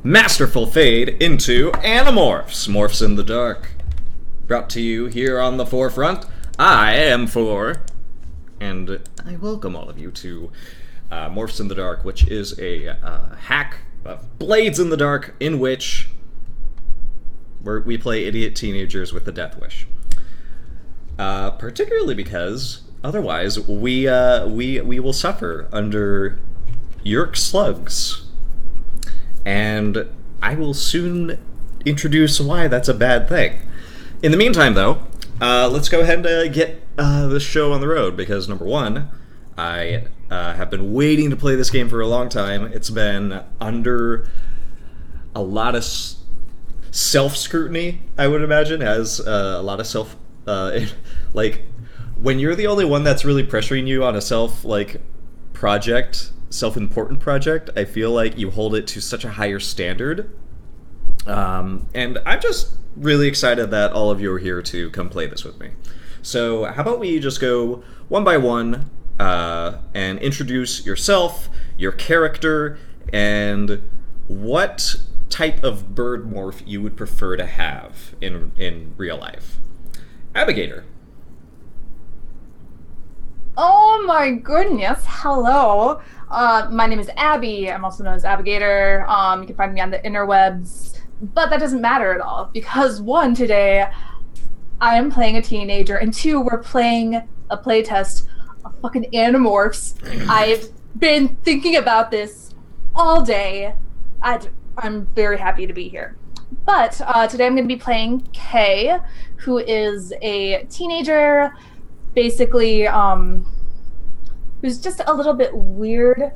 masterful fade into Animorphs, Morphs in the Dark. Brought to you here on the forefront. I am For, and I welcome all of you to Morphs in the Dark, which is a hack of Blades in the Dark, in which we play idiot teenagers with a death wish. Particularly because otherwise we will suffer under Yerk slugs, and I will soon introduce why that's a bad thing. In the meantime, though, let's go ahead and get this show on the road, because number one, I have been waiting to play this game for a long time. It's been under a lot of self-scrutiny, I would imagine, as a lot of self... like, when you're the only one that's really pressuring you on a self-important project, I feel like you hold it to such a higher standard. And I'm just really excited that all of you are here to come play this with me. So how about we just go one by one and introduce yourself, your character, and what type of bird morph you would prefer to have in real life. Abigator. Oh my goodness, hello. My name is Abby. I'm also known as Abigator. You can find me on the interwebs, but that doesn't matter at all, because one, today I am playing a teenager, and two, we're playing a playtest of fucking Animorphs. I've been thinking about this all day. I'm very happy to be here. But today I'm going to be playing Kay, who is a teenager, basically, who's just a little bit weird.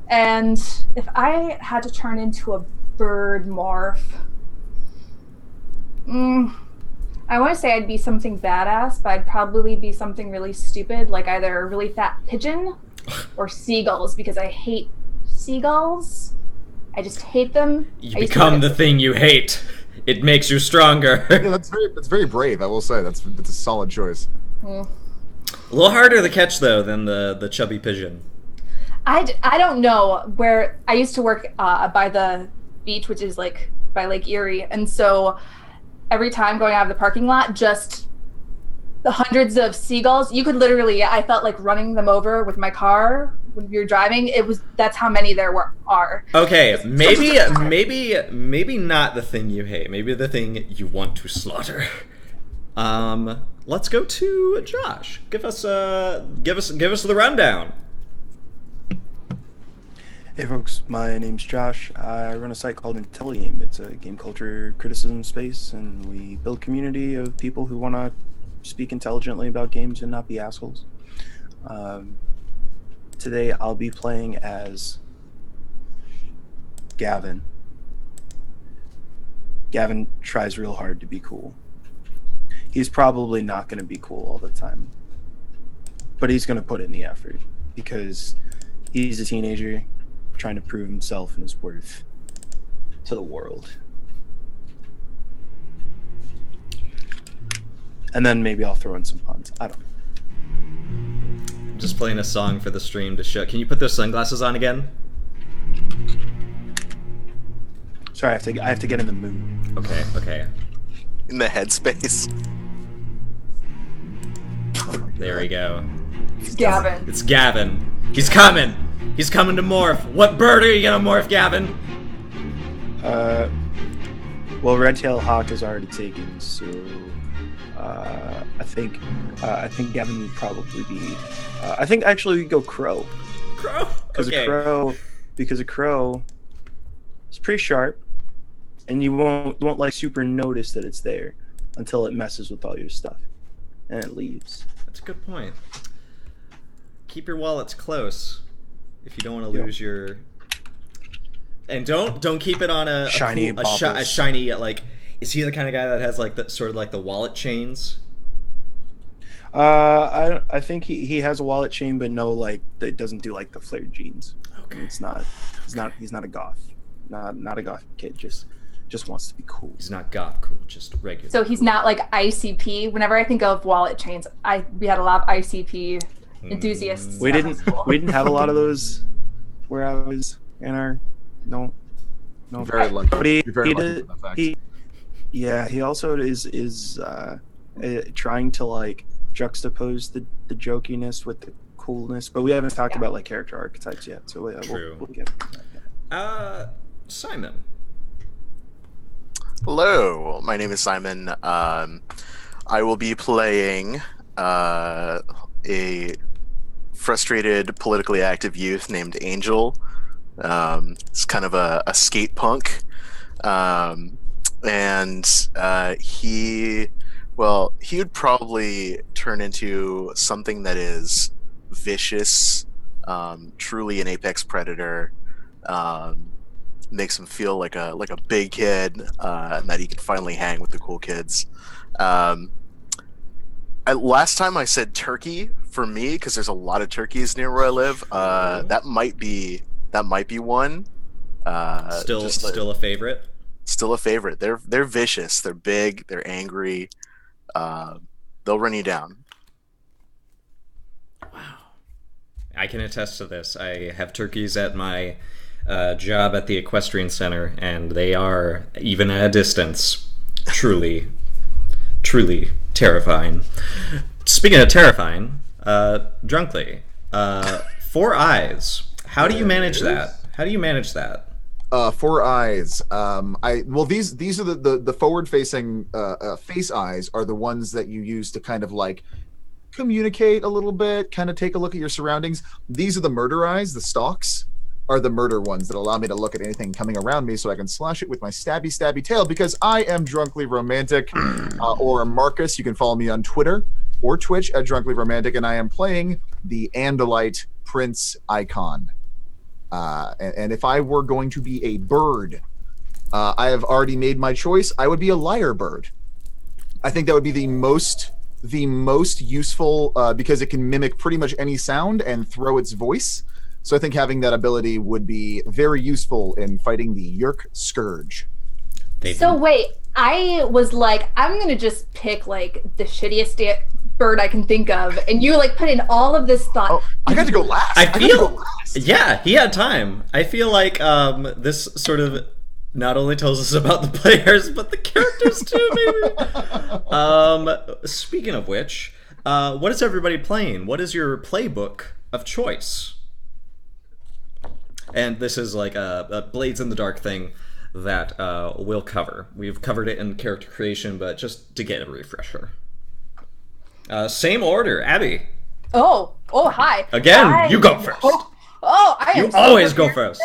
And if I had to turn into a bird morph, I want to say I'd be something badass, but I'd probably be something really stupid, like either a really fat pigeon or seagulls, because I hate seagulls. I just hate them. You become the thing you hate. It makes you stronger. Yeah, that's very brave, I will say. That's a solid choice. A little harder to catch, though, than the chubby pigeon. I don't know. Where I used to work by the beach, which is like by Lake Erie, and so every time going out of the parking lot, just the hundreds of seagulls, you could literally, I felt like running them over with my car when you're driving. That's how many there are. Okay, maybe not the thing you hate. Maybe the thing you want to slaughter. Let's go to Josh. Give us the rundown. Hey folks, my name's Josh. I run a site called IntelliGame. It's a game culture criticism space, and we build a community of people who want to speak intelligently about games and not be assholes. Today I'll be playing as Gavin. Gavin tries real hard to be cool. He's probably not going to be cool all the time, but he's going to put in the effort because he's a teenager trying to prove himself and his worth to the world. And then maybe I'll throw in some puns. I don't know. Just playing a song for the stream to show. Can you put those sunglasses on again? Sorry, I have to get in the mood. Okay. In the headspace. There we go. It's Gavin. It's Gavin. He's coming. He's coming to morph. What bird are you gonna morph, Gavin? Well, Red-tailed Hawk is already taken, so I think Gavin would probably be. I think actually we'd go Crow. Crow. Because Okay. a crow is pretty sharp, and you won't like super notice that it's there until it messes with all your stuff, and it leaves. That's a good point. Keep your wallets close if you don't want to lose your. And don't keep it on a shiny shiny, like. Is he the kind of guy that has like the sort of like the wallet chains? I think he has a wallet chain, but no, like that doesn't do like the flared jeans. Okay. He's not a goth. Not a goth kid. Just wants to be cool. He's not goth cool, just regular. So he's not like ICP. Whenever I think of wallet chains, we had a lot of ICP enthusiasts. We didn't have a lot of those where I was in our no. Very lucky. But he You're very lucky did. for that fact. He also is trying to like juxtapose the jokiness with the coolness. But we haven't talked about like character archetypes yet, so True. we'll get to that. Simon. Hello, my name is Simon. I will be playing a frustrated, politically active youth named Angel. It's kind of a skate punk. And he would probably turn into something that is vicious, truly an apex predator. Makes him feel like a big kid, and that he can finally hang with the cool kids. Last time I said turkey for me because there's a lot of turkeys near where I live. That might be one. Still a favorite. Still a favorite. They're vicious. They're big. They're angry. They'll run you down. Wow. I can attest to this. I have turkeys at my job at the equestrian center, and they are, even at a distance, truly terrifying. Speaking of terrifying, Drunkly, 4 eyes. How do you manage that? How do you manage that? 4 eyes. These are the forward facing face eyes are the ones that you use to kind of like communicate a little bit, kind of take a look at your surroundings. These are the murder eyes. The stalks are the murder ones that allow me to look at anything coming around me so I can slash it with my stabby tail because I am Drunkly Romantic, or Marcus. You can follow me on Twitter or Twitch at Drunkly Romantic, and I am playing the Andalite Prince icon. And if I were going to be a bird, I have already made my choice. I would be a lyre bird. I think that would be the most useful because it can mimic pretty much any sound and throw its voice. So I think having that ability would be very useful in fighting the Yerk Scourge. So wait, I was like, I'm gonna just pick like the shittiest bird I can think of, and you like put in all of this thought. Oh, I got to go last. Yeah, he had time. I feel like this sort of not only tells us about the players, but the characters too, maybe. Speaking of which, what is everybody playing? What is your playbook of choice? And this is like a Blades in the Dark thing that we'll cover. We've covered it in character creation, but just to get a refresher. Same order, Abby. Oh, hi. Again, you go first. I am. You always go first.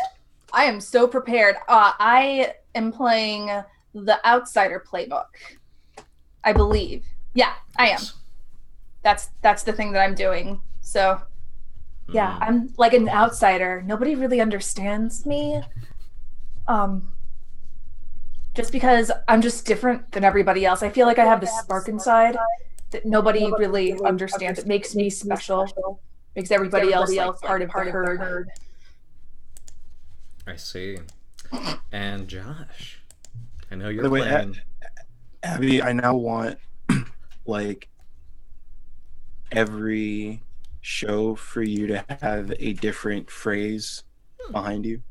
I am so prepared. I am playing the Outsider playbook, I believe. Yeah, I am. That's the thing that I'm doing. So, yeah, I'm like an outsider. Nobody really understands me. Just because I'm just different than everybody else. I feel like I have this spark inside that nobody really understands. It makes me special. Makes everybody else like part of the herd. I see. And Josh, I know you're By the way, playing. Abby, I now want like every show for you to have a different phrase behind you.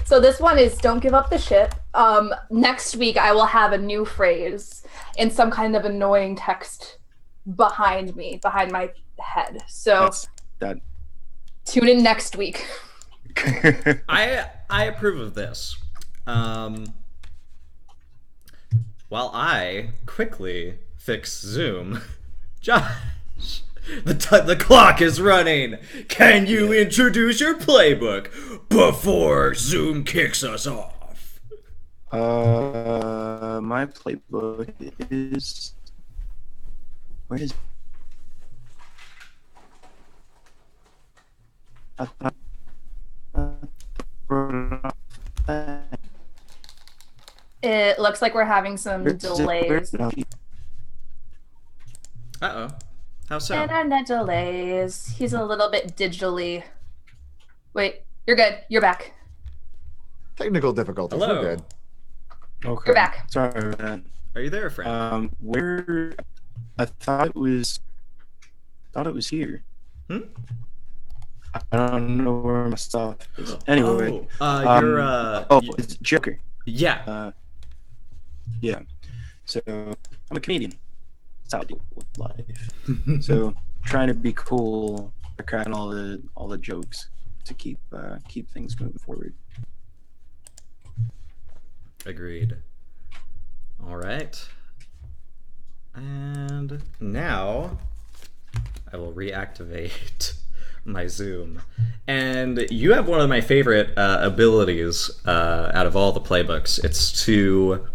So this one is "Don't give up the ship." Next week I will have a new phrase and some kind of annoying text behind me, behind my head. So tune in next week. I approve of this. While I quickly fix Zoom, Josh, the clock is running. Can you introduce your playbook before Zoom kicks us off? My playbook is where is It looks like we're having some delays. Uh-oh. How so? Internet delays. He's a little bit digitally. Wait, you're good. You're back. Technical difficulties. Hello. We're good. Okay. You're back. Sorry about that. Are you there, friend? Where I thought it was here. I don't know where my stuff is. Anyway, you're it's Joker. yeah. Yeah. So I'm a comedian. That's how I deal with life. So trying to be cool, cracking all the jokes to keep things moving forward. Agreed. All right. And now I will reactivate my Zoom. And you have one of my favorite abilities out of all the playbooks. It's to...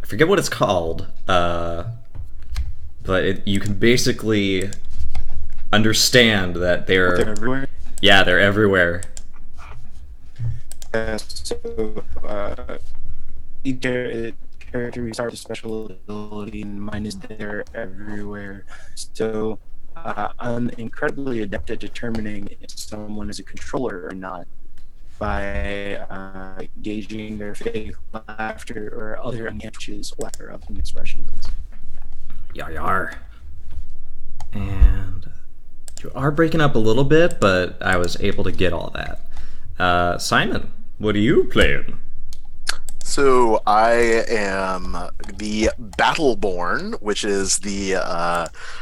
I forget what it's called, but you can basically understand that They're everywhere. Yeah, they're everywhere. So each character we start with a special ability, and mine is they're everywhere. So I'm incredibly adept at determining if someone is a controller or not by gauging their fake laughter or other unconscious laughter of expressions. Yar. And you are breaking up a little bit, but I was able to get all that. Simon, what are you playing? So I am the Battleborn, which is the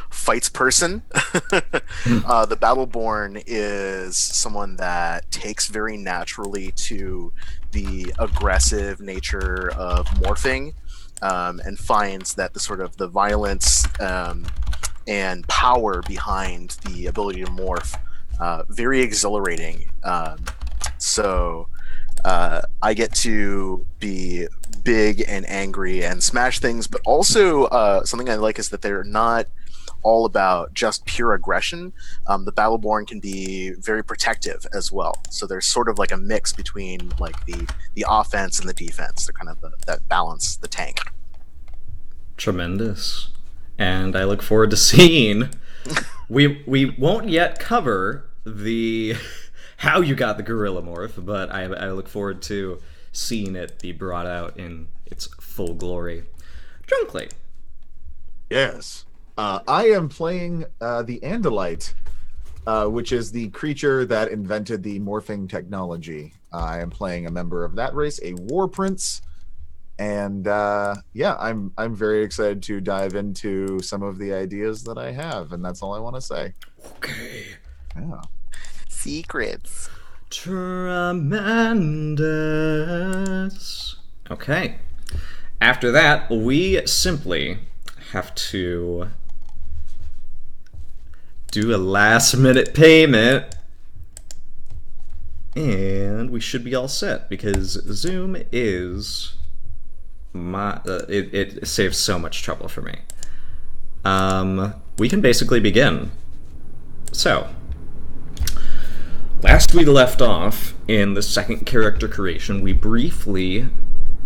fights person. The Battleborn is someone that takes very naturally to the aggressive nature of morphing, and finds that the violence and power behind the ability to morph very exhilarating. So I get to be big and angry and smash things, but also something I like is that they're not all about just pure aggression. The Battleborn can be very protective as well. So there's sort of like a mix between like the offense and the defense. They're kind of that balance, the tank. Tremendous. And I look forward to seeing. We won't yet cover the how you got the gorilla morph, but I look forward to seeing it be brought out in its full glory. Drunkley. Yes. I am playing the Andalite, which is the creature that invented the morphing technology. I am playing a member of that race, a war prince, and I'm very excited to dive into some of the ideas that I have, and that's all I want to say. Okay. Yeah. Secrets. Tremendous. Okay. After that, we simply have to do a last-minute payment, and we should be all set because Zoom is it saves so much trouble for me. We can basically begin. So, last we left off in the second character creation, we briefly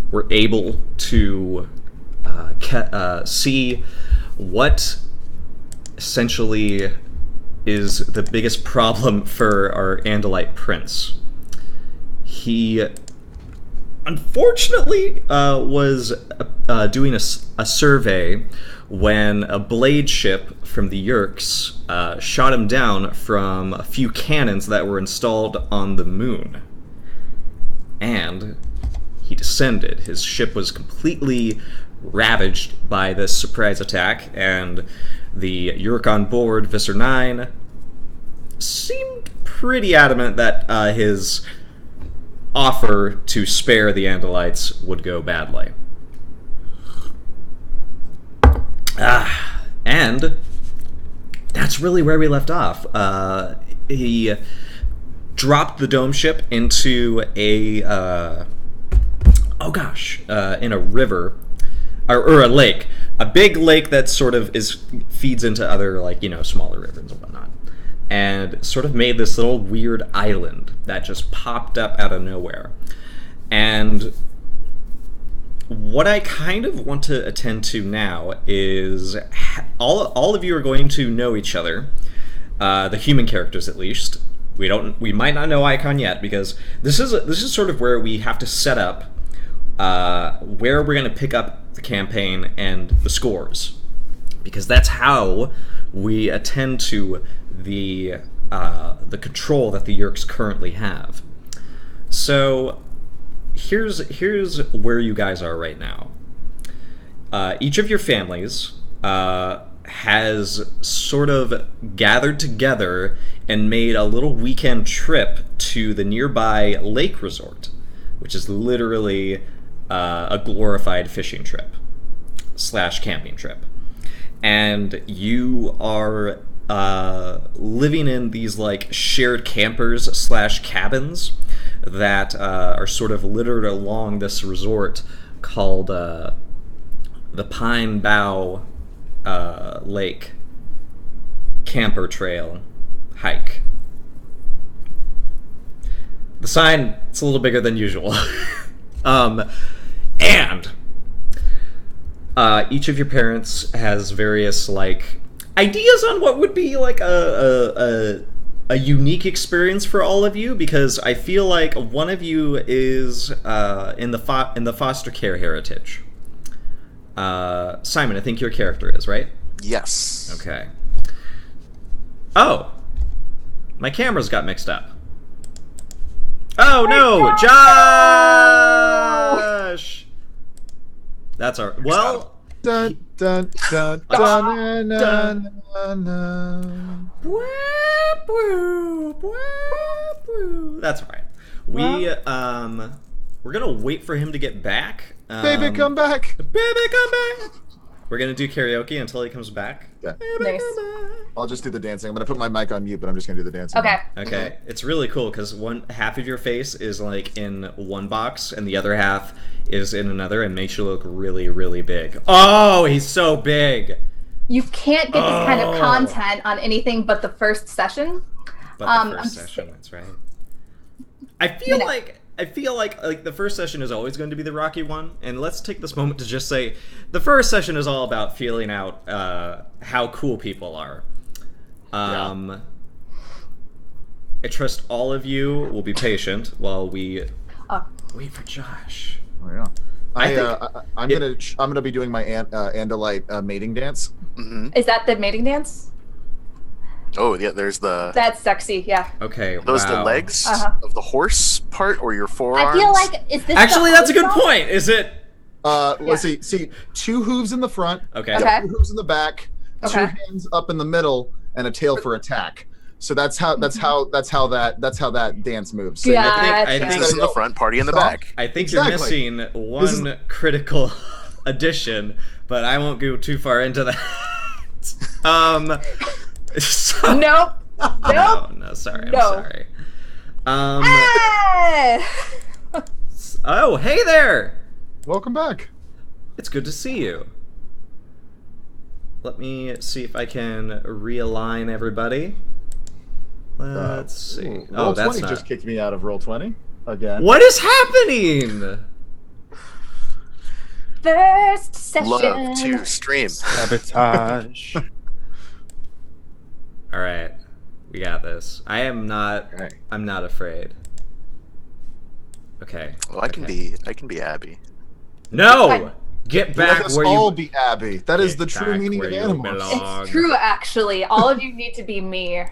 were able to see what essentially is the biggest problem for our Andalite prince. He unfortunately was doing a survey when a blade ship from the Yerks shot him down from a few cannons that were installed on the moon. And he descended. His ship was completely ravaged by this surprise attack, and the Yerk on board, Visser 9, seemed pretty adamant that his offer to spare the Andalites would go badly. And that's really where we left off. He dropped the dome ship into a in a river or a lake, a big lake that sort of feeds into other smaller rivers and whatnot, and sort of made this little weird island that just popped up out of nowhere. And what I kind of want to attend to now is all of you are going to know each other, the human characters at least. We might not know Icon yet, because this is sort of where we have to set up where we're going to pick up the campaign and the scores, because that's how we attend to the the control that the Yerks currently have. So here's where you guys are right now. Each of your families has sort of gathered together and made a little weekend trip to the nearby lake resort, which is literally a glorified fishing trip / camping trip. And you are living in these like shared campers / cabins that are sort of littered along this resort called the Pine Bow Lake Camper Trail Hike. The sign, it's a little bigger than usual. And each of your parents has various like ideas on what would be like a unique experience for all of you, because I feel like one of you is in the foster care heritage. Simon, I think your character is, right? Yes. Okay. Oh, my cameras got mixed up. Oh no, Josh! That's our well. Dun, dun, dun, dun, dun, dun, dun. That's all right. We're gonna wait for him to get back. Baby, come back. Baby, come back. We're gonna do karaoke until he comes back. Yeah. Nice. I'll just do the dancing. I'm gonna put my mic on mute, but I'm just gonna do the dancing. Okay. Okay, it's really cool because one half of your face is like in one box and the other half is in another, and makes you look really, really big. Oh, he's so big. You can't get this kind of content on anything but the first session. But the first session, that's right. I feel like the first session is always going to be the rocky one, and let's take this moment to just say the first session is all about feeling out how cool people are. I trust all of you will be patient while we wait for Josh. Oh yeah. I'm gonna be doing my Andalite mating dance. Mm-hmm. Is that the mating dance? Oh yeah, there's the. That's sexy, yeah. Okay, Those the legs of the horse part, or your forearms? I feel like is this actually that's a good point. Is it? Let's see. See, 2 hooves in the front. Okay. 2 hooves in the back. 2 hands up in the middle, and a tail for attack. So that's how that dance moves. So Gotcha. I think in the front, party in the back. I think you're missing one critical addition, but I won't go too far into that. So, Nope. No, sorry. No. I'm sorry. Hey! Oh, hey there. Welcome back. It's good to see you. Let me see if I can realign everybody. Let's see. Roll that's 20 not... just kicked me out of roll 20 again. What is happening? First session. Love to stream. Sabotage. All right, we got this. I'm not afraid. Okay. Well, I can be Abby. No, get back Let us where all you. be Abby. That is the Get true back meaning where of you animals. belong. It's true, actually. All of you need to be me.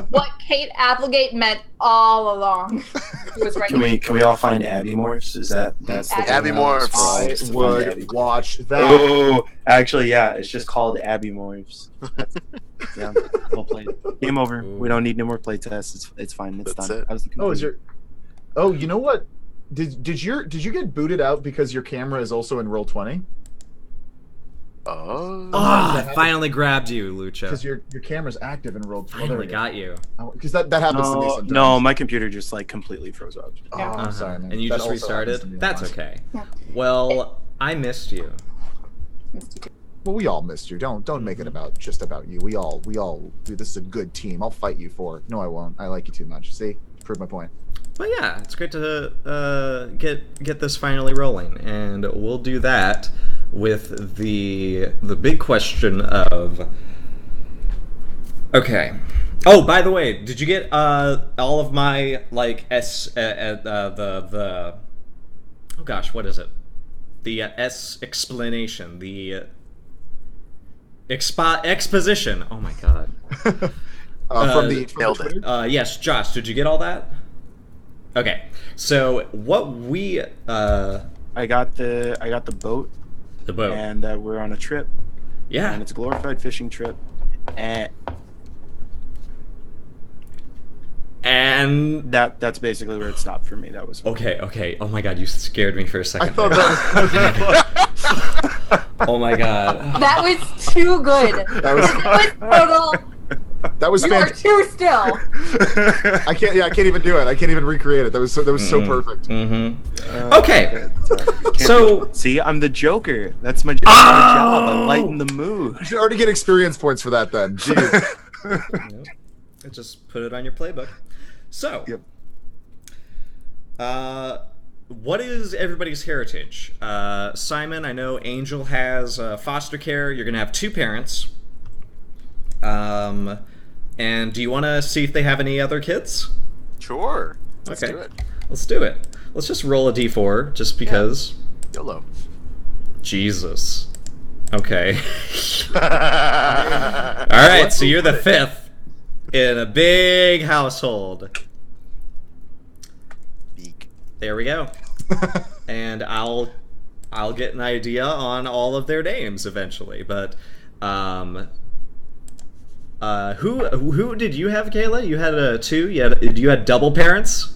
What Kate Applegate meant all along. It was right Can we all find Abby Morphs? That's the Abby Morphs. I would watch that. Oh, actually, yeah, it's just called Abby Morphs. Yeah, we'll play it. Game over. Ooh. We don't need no more play tests. It's fine. It's That's done. it. How's the Oh, is computer? your? Oh, you know what? Did you get booted out because your camera is also in roll 20? Oh. I finally grabbed you, Lucha. Because your camera's active in roll 20. Finally got you. Because that happens to me No, sometimes. no, my computer just like completely froze up. Oh, Yeah. I'm sorry, man. And you That just also happens to me restarted? a That's lot. okay. Yeah. Well, I missed you. Well, we all missed you. Don't make it just about you. We all. This is a good team. I'll fight you for it. No, I won't. I like you too much. See, prove my point. But yeah, it's great to get this finally rolling, and we'll do that with the big question of. Okay. Oh, by the way, did you get all of my like the oh gosh, what is it? The explanation, the exposition. Oh my god. From the nailed Twitter? it. Yes, Josh, did you get all that? Okay, so what we I got the boat, the boat, and we're on a trip, yeah, and it's a glorified fishing trip, and that's basically where it stopped for me. That was okay. Oh my god, you scared me for a I second. thought there. that Oh my god. That was too good. that was Total. that was You are fantastic. too still. I can't even do it. I can't even recreate it. That was so perfect. Mm-hmm. Okay, so see, I'm the Joker. That's my job. I lighten the mood. You should already get experience points for that then. Jeez. just put it on your playbook. So, Yep. what is everybody's heritage? Simon, I know Angel has foster care. You're gonna have 2 parents. And do you want to see if they have any other kids? Sure. Let's Okay. do it. Let's do it. Let's just roll a d4, just because. YOLO. Jesus. Okay. Alright, so you're the 5th in a big household. Beak. There we go. And I'll get an idea on all of their names eventually, but who did you have, Kayla? You had 2? You had double parents?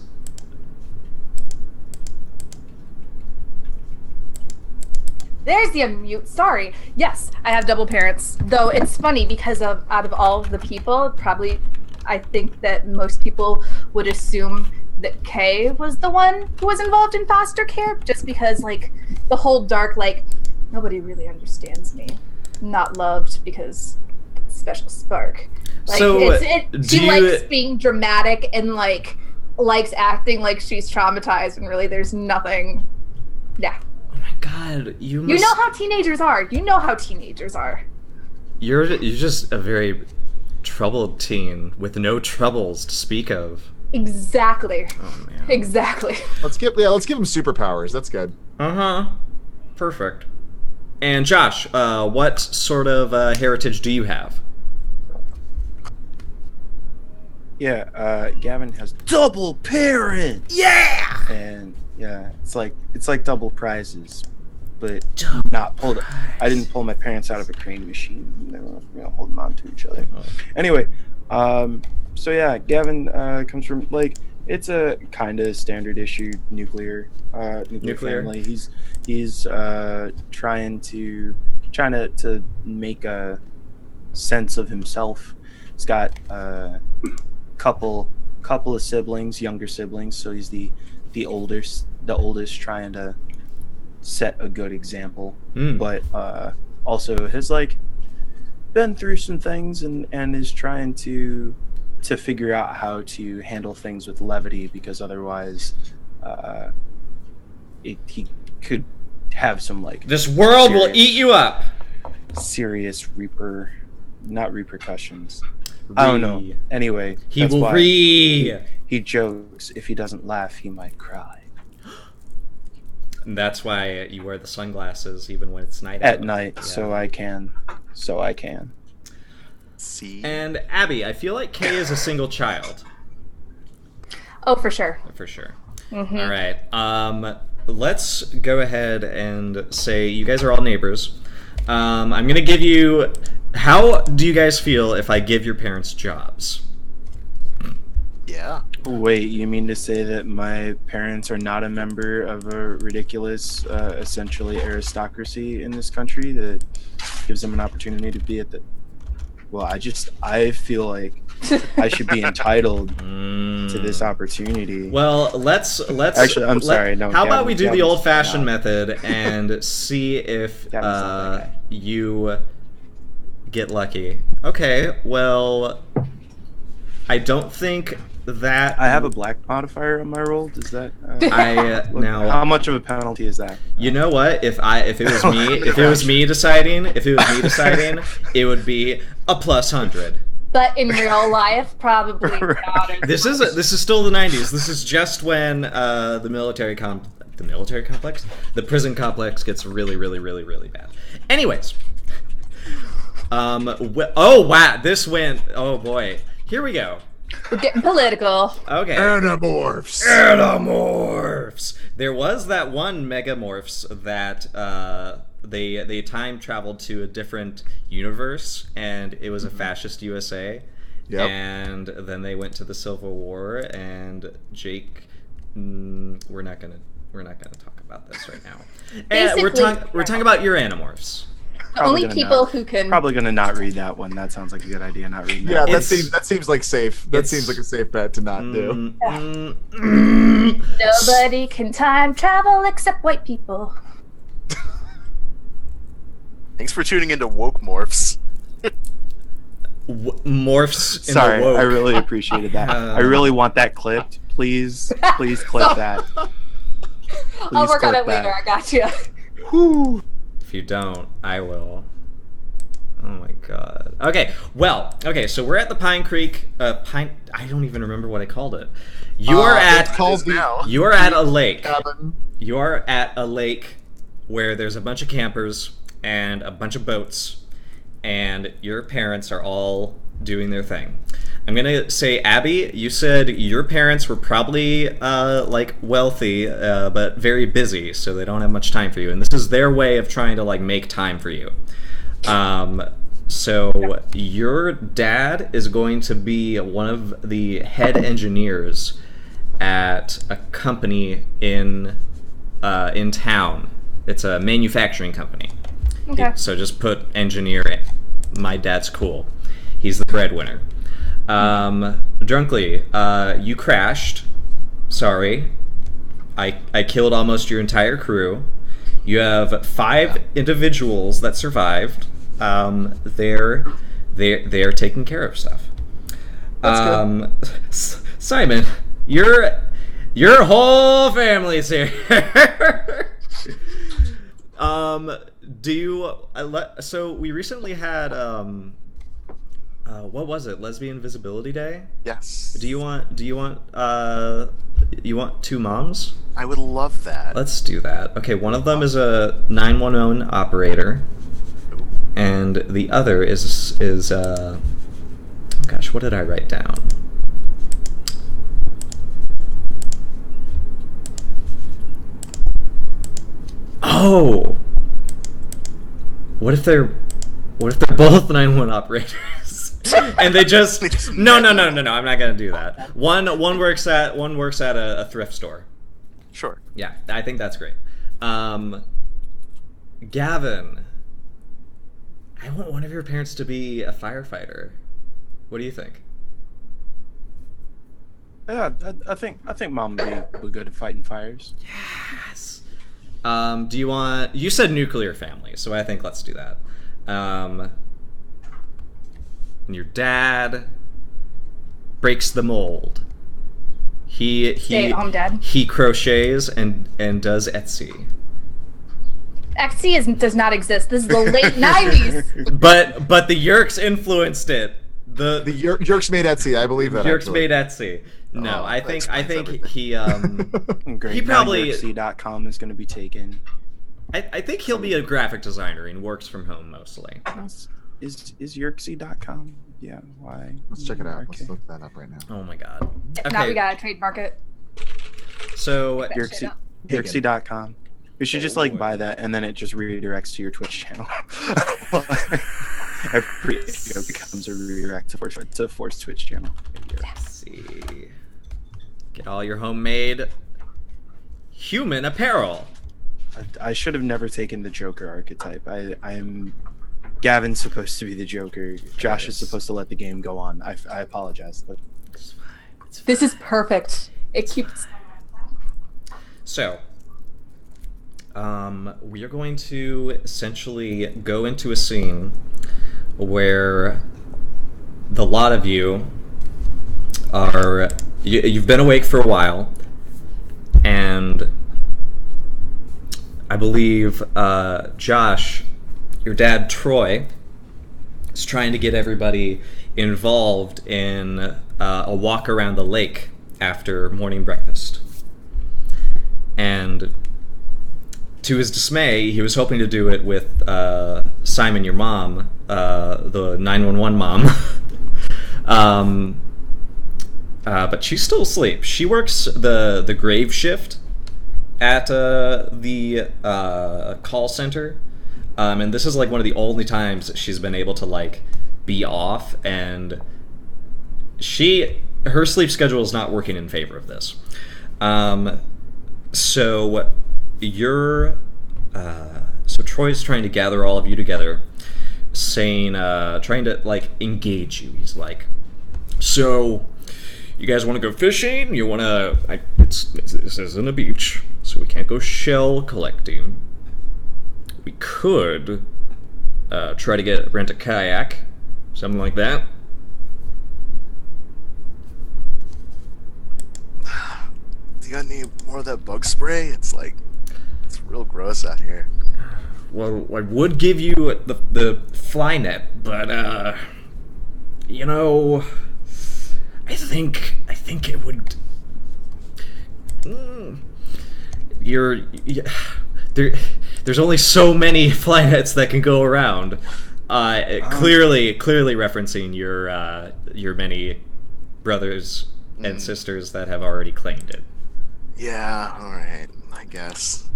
There's the unmute. Sorry. Yes, I have double parents. Though it's funny because out of all of the people, probably I think that most people would assume that Kay was the one who was involved in foster care, just because like the whole dark nobody really understands me, not loved because special spark. Like So, she likes being dramatic and likes acting like she's traumatized when really there's nothing. Yeah. Oh my god, you must... You know how teenagers are. You know how teenagers are. You're just a very troubled teen with no troubles to speak of. Exactly. Oh man. Exactly. Let's give him superpowers. That's good. Uh-huh. Perfect. And Josh, what sort of heritage do you have? Yeah, Gavin has double parents. Yeah! And yeah, it's like double prizes, but Double not pulled. I didn't pull my parents out of a crane machine. They were holding on to each other. Oh. Anyway, so yeah, Gavin comes from it's a kind of standard issue nuclear family. He's trying to make a sense of himself. He's got couple of siblings, younger siblings, so he's the oldest trying to set a good example, but also has been through some things and is trying to figure out how to handle things with levity, because otherwise he could have some this world will eat you up. serious not repercussions. I don't know. Anyway, He that's will why he jokes, if he doesn't laugh, he might cry. And that's why you wear the sunglasses even when it's night At out. night, Yeah. so I can. See. And Abby, I feel like Kay is a single child. Oh, for sure. For sure. Mm-hmm. All right. Let's go ahead and say you guys are all neighbors. I'm going to give you... How do you guys feel if I give your parents jobs? Yeah. Wait, you mean to say that my parents are not a member of a ridiculous, essentially aristocracy in this country that gives them an opportunity to be at the... Well, I feel like I should be entitled to this opportunity. Well, let's Actually, I'm sorry. No, how about we do the Gavin's old-fashioned not. method and see if Gavin's not that guy. you get lucky? Okay. Well, I don't think that I have a black modifier on my roll. Does that? now. How much of a penalty is that? You know what? If it was me deciding, it would be a +100. But in real life, probably not. This is still the 90s. This is just when the prison complex gets really, really, really, really bad. Anyways, oh wow, this went. Oh boy. here we go. We're getting political. Okay. Animorphs. Animorphs. There was that one Megamorphs that they time traveled to a different universe, and it was a fascist USA. Yep. And then they went to the Civil War, and Jake. We're not gonna talk about this right now. And we're talking about your Animorphs. The only people who can Probably gonna not read that one. That sounds like a good idea. Not reading Yeah, that. that seems like safe. That seems like a safe bet to not do. Nobody can time travel except white people. Thanks for tuning into Woke Morphs. Morphs. Sorry, in the woke. I really appreciated that. I really want that clipped. Please clip that. I'll work on it clip later. that. I got you. Whew. If you don't, I will. Oh my god. Okay, well, so we're at the Pine Creek. I don't even remember what I called it. You are It's at. called now. You are at a lake. Cabin. You are at a lake where there's a bunch of campers and a bunch of boats, and your parents are all doing their thing. I'm gonna say, Abby, you said your parents were probably like wealthy, but very busy, so they don't have much time for you. And this is their way of trying to like make time for you. So your dad is going to be one of the head engineers at a company in town. It's a manufacturing company. Okay. So just put engineer in. My dad's cool. He's the breadwinner. Drunkly, you crashed. Sorry. I killed almost your entire crew. You have 5 individuals that survived. They're taking care of stuff. Simon, your whole family's here. Do you so we recently had what was it? Lesbian Visibility Day? Yes. Do you want you want 2 moms? I would love that. Let's do that. Okay, one of them is a 911 operator, and the other is oh gosh, what did I write down? Oh, what if they're both 911 operators? And they just no, I'm not gonna do that. One works at a thrift store. Sure. Yeah, I think that's great. Gavin, I want one of your parents to be a firefighter. What do you think? Yeah, I think mom would be good at fighting fires. Yes. Do you want? You said nuclear family, so I think let's do that. And your dad breaks the mold. Stay-at-home dad. He crochets and does Etsy. Etsy does not exist. This is the late 90s. But the Yerks influenced it. The Yerks made Etsy. I believe that. Yerks actually. made Etsy. No, Oh, I that think explains he Great. He probably- Now.com is going to be taken. I think he'll be a graphic designer and works from home mostly. Is Yerksy.com? Yeah, why? Let's check it out. Okay. Let's look that up right now. Oh my god. Now we Okay, gotta trademark it. so Yerksy, up. Yerksy.com. We should just like buy that, and then it just redirects to your Twitch channel. Every video becomes a redirect to Force Twitch channel. let's see. Get all your homemade human apparel. I should have never taken the Joker archetype. I'm Gavin's supposed to be the Joker. Josh is supposed to let the game go on. I apologize. But It's fine. It's fine. This is perfect. It keeps. So, we are going to essentially go into a scene where the lot of you are you've been awake for a while, and I believe Josh, your dad Troy, is trying to get everybody involved in a walk around the lake after morning breakfast. And to his dismay, he was hoping to do it with Simon, your mom, the 911 mom. but she's still asleep. She works the grave shift at the call center, and this is like one of the only times that she's been able to like be off, and her sleep schedule is not working in favor of this. So you're so Troy's trying to gather all of you together, saying, trying to like engage you. He's like, so you guys want to go fishing? You want to? This isn't a beach, so we can't go shell collecting. We could try to rent a kayak, something like that. Do you got any more of that bug spray? It's real gross out here. Well, I would give you the fly net, but you know, I think it would. There's only so many fly nets that can go around. Clearly referencing your many brothers and sisters that have already claimed it. Yeah, all right, I guess.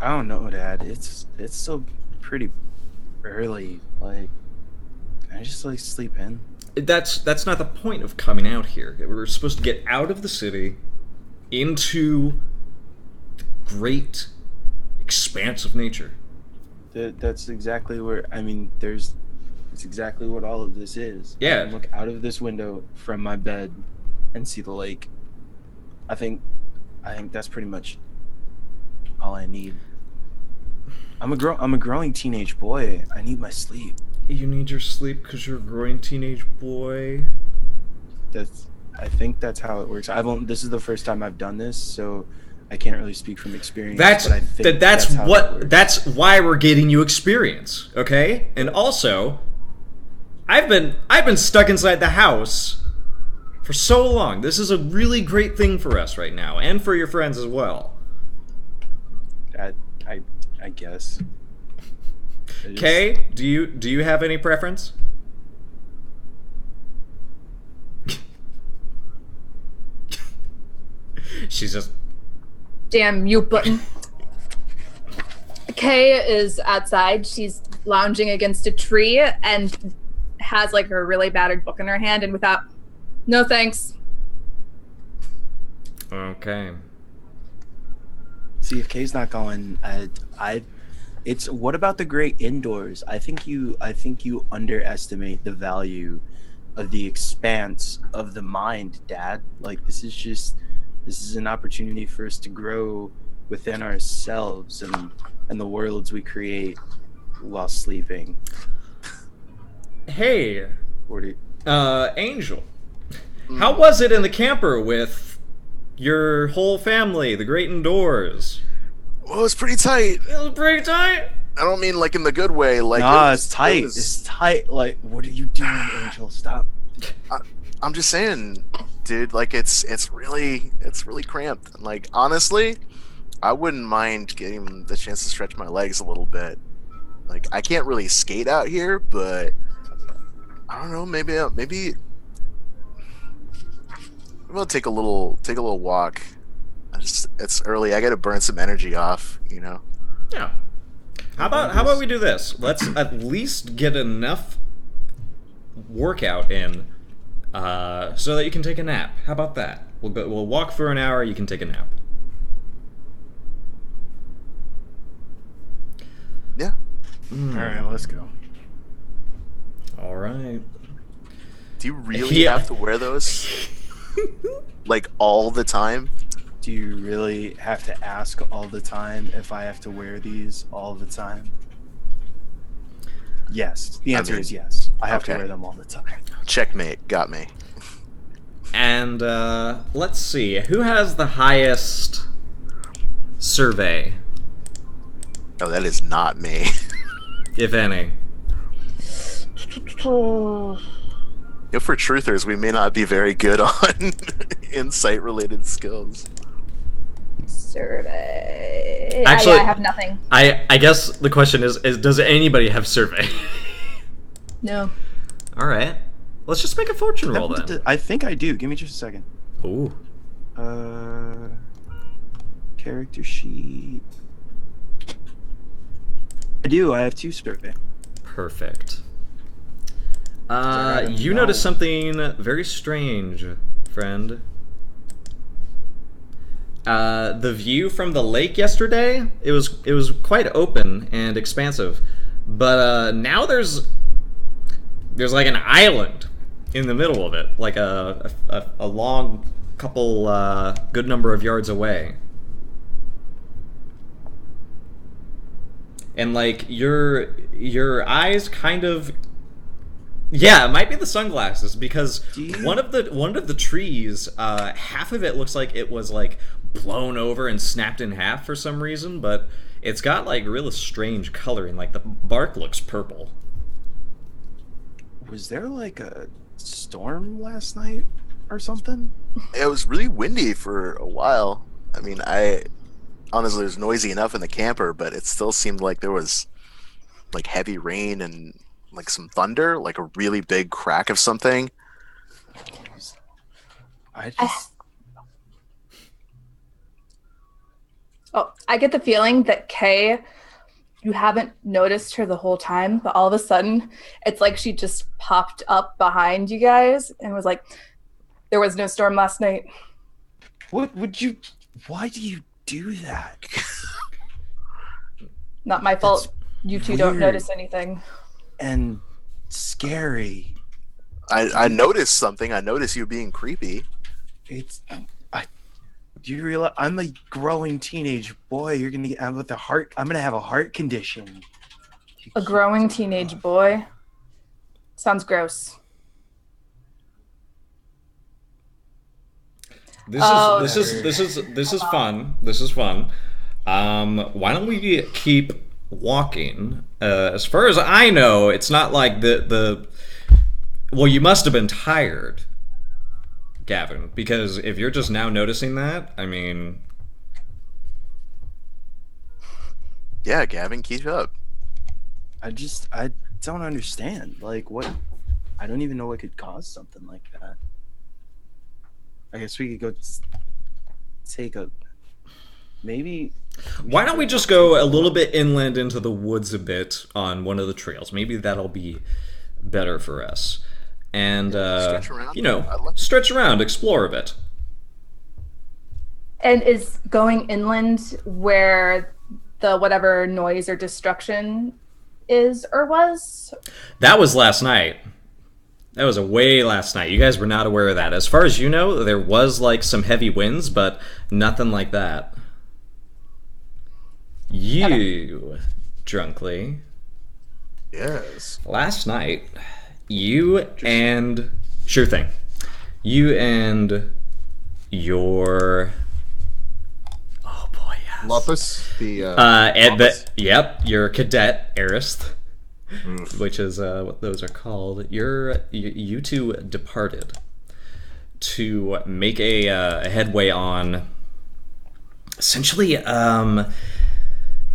I don't know, Dad. It's still pretty early. Like, can I just like sleep in? That's not the point of coming out here. We're supposed to get out of the city into the great expanse of nature. That's exactly where. I mean, it's exactly what all of this is. Yeah. I can look out of this window from my bed and see the lake. I think that's pretty much all I need. I'm a growing teenage boy. I need my sleep. You need your sleep because you're a growing teenage boy. I think that's how it works. This is the first time I've done this, so I can't really speak from experience. That's why we're getting you experience, okay? And also, I've been stuck inside the house for so long. This is a really great thing for us right now, and for your friends as well. I guess. Kay, do you have any preference? She's just Damn mute button. Kay is outside. She's lounging against a tree and has like a really battered book in her hand, and without no thanks. okay. See, if Kay's not going, it's what about the great indoors? I think you underestimate the value of the expanse of the mind, Dad. Like this is an opportunity for us to grow within ourselves and the worlds we create while sleeping. Hey, Angel, how was it in the camper with your whole family, the great indoors? Well, it was pretty tight. It was pretty tight. I don't mean like in the good way. Like it's tight. It's tight. Like, what are you doing, Angel? Stop. I'm just saying, dude. Like, it's really cramped. And, like, honestly, I wouldn't mind getting the chance to stretch my legs a little bit. Like, I can't really skate out here, but I don't know. Maybe I'll take a little walk. It's early. I got to burn some energy off. You know. Yeah. How about we do this? Let's at least get enough workout in, so that you can take a nap. How about that? We'll walk for an hour. You can take a nap. Yeah. All right, let's go. All right. Do you really have to wear those? Like all the time? Do you really have to ask all the time if I have to wear these all the time? Yes. The answer is yes. I have to wear them all the time. Checkmate. Got me. And let's see. Who has the highest survey, Oh, that is not me. if any? For truthers, we may not be very good on insight-related skills. Survey. Actually, I have nothing. I guess the question is does anybody have survey? No. All right. Let's just make a fortune roll then. I think I do. Give me just a second. Ooh. Character sheet. I do. I have 2 survey. Perfect. I You know. notice something very strange, friend. The view from the lake yesterday, it was quite open and expansive, but now there's like an island in the middle of it, like a long couple good number of yards away. And like your eyes kind of, yeah, it might be the sunglasses, because one of the trees, half of it looks like it was like blown over and snapped in half for some reason, but it's got like really strange coloring, like the bark looks purple. Was there like a storm last night or something? It was really windy for a while. I mean, honestly, it was noisy enough in the camper, but it still seemed like there was like heavy rain and like some thunder, like a really big crack of something. I just Oh, I get the feeling that Kay, you haven't noticed her the whole time, but all of a sudden, it's like she just popped up behind you guys and was like, "There was no storm last night." what would you? Why do you do that? Not my fault. You two don't weird. notice anything. And scary. I noticed something. I noticed you being creepy. It's. Do you realize I'm a growing teenage boy? You're gonna get with a heart. I'm gonna have a heart condition. A growing teenage boy. Sounds gross. This Oh, is fun. This is fun. Why don't we keep walking? As far as I know, it's not like the. Well, you must have been tired, Gavin, because if you're just now noticing that, I mean, Yeah, Gavin, keep up. I don't understand. Like what? I don't even know what could cause something like that. I guess we could go take a maybe. why don't we just go a little bit inland into the woods a bit on one of the trails? Maybe that'll be better for us. And Stretch around? you know, I'd like- stretch around, explore a bit. And is going inland where the whatever noise or destruction is or was? That was last night. That was a way last night. You guys were not aware of that. As far as you know, there was like some heavy winds, but nothing like that. You, Drunkly, Yes. last night, you and sure thing, you and your oh boy, yes. Lupus, the And Lupus? yep, your cadet Arist, Oof. which is what those are called. You two departed to make a headway on essentially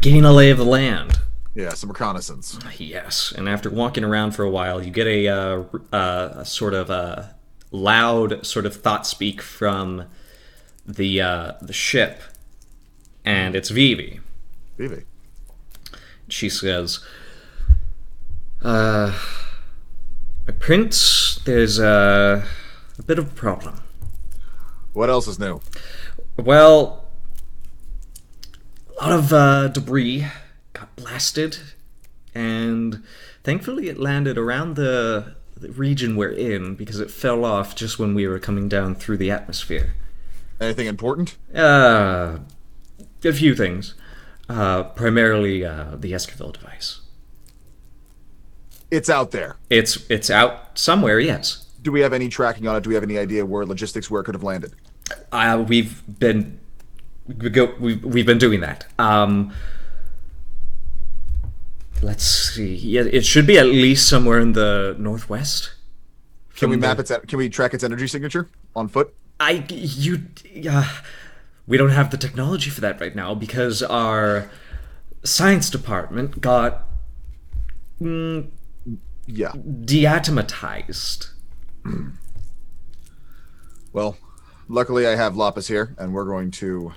getting a lay of the land. Yeah, some reconnaissance. Yes, and after walking around for a while, you get a sort of a loud sort of thought speak from the ship, and it's Vivi. Vivi. She says, "My prince, there's a bit of a problem. What else is new? Well, a lot of debris got blasted, and thankfully it landed around the region we're in because it fell off just when we were coming down through the atmosphere. Anything important? A few things. Primarily the Esquivel device. It's out there. It's out somewhere, yes. Do we have any tracking on it? Do we have any idea where it could have landed? We've been doing that. Let's see. Yeah, it should be at least somewhere in the northwest. Can we From map the- its? Can we track its energy signature on foot? We don't have the technology for that right now because our science department got Yeah. deatomatized Well, luckily I have Lapis here, and we're going to...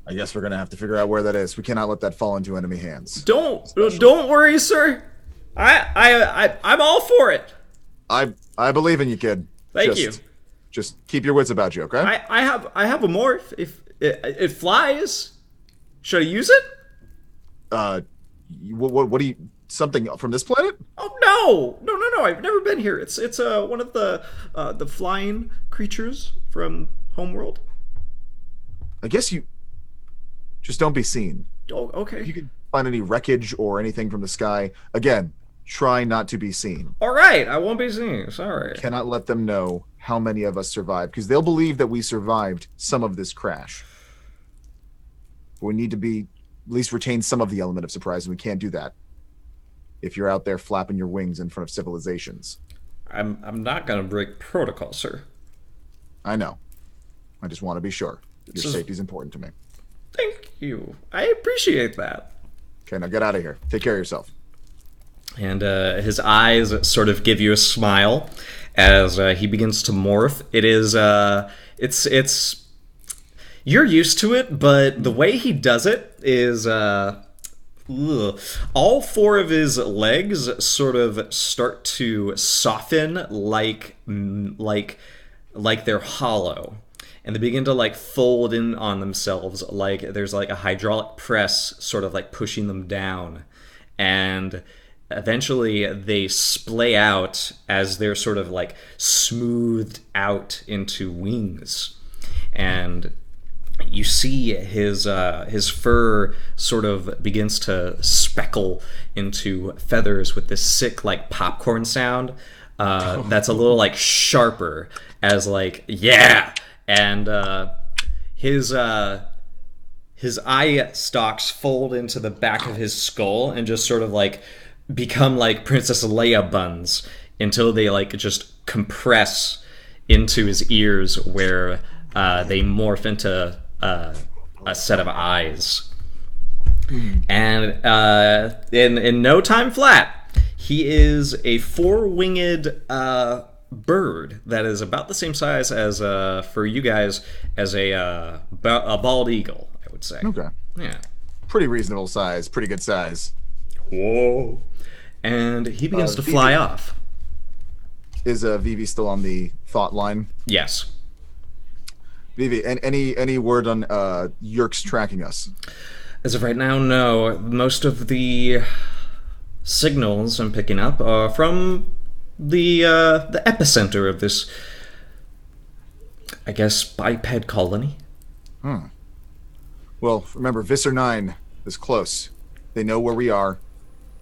I guess we're going to have to figure out where that is. We cannot let that fall into enemy hands. Don't worry, sir. I'm all for it. I believe in you, kid. Thank you. Just keep your wits about you, okay? I have a morph. If it flies, should I use it? What do you... Something from this planet? Oh no! I've never been here. It's one of the flying creatures from Homeworld. I guess you just don't be seen. Oh, okay. If you could find any wreckage or anything from the sky, again, try not to be seen. All right, I won't be seen. Sorry. Cannot let them know how many of us survived, because they'll believe that we survived some of this crash. We need to be at least retain some of the element of surprise, and we can't do that if you're out there flapping your wings in front of civilizations. I'm not gonna break protocol, sir. I know. I just want to be sure. Your safety is important to me. Thank you. I appreciate that. Okay, now get out of here. Take care of yourself. And his eyes sort of give you a smile as he begins to morph. It is it's you're used to it, but the way he does it is all four of his legs sort of start to soften like they're hollow, and they begin to like fold in on themselves like there's like a hydraulic press sort of like pushing them down, and eventually they splay out as they're sort of like smoothed out into wings. And you see his fur sort of begins to speckle into feathers with this sick like popcorn sound that's a little like sharper as like yeah. And his eye stalks fold into the back of his skull and just sort of like become like Princess Leia buns until they like just compress into his ears where they morph into a set of eyes. And in no time flat, he is a four-winged bird that is about the same size as for you guys as a bald eagle, I would say. Okay. Yeah. Pretty reasonable size. Pretty good size. Whoa. And he begins to fly off. Is Vivi still on the thought line? Yes. Vivi, and any word on Yerkes tracking us? As of right now, no. Most of the signals I'm picking up are from the epicenter of this, I guess, biped colony. Well, remember, Visser 9 is close. They know where we are.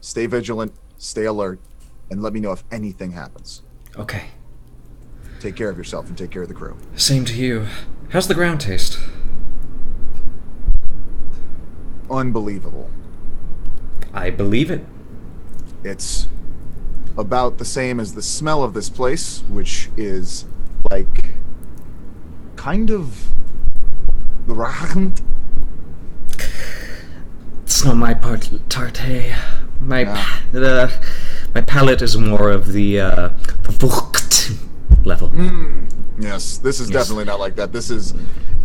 Stay vigilant, stay alert, and let me know if anything happens. Okay. Take care of yourself and take care of the crew. Same to you. How's the ground taste? Unbelievable. I believe it. It's about the same as the smell of this place, which is like kind of It's not my tarte. My palate is more of the Vucht level. Yes, this is definitely not like that. This is...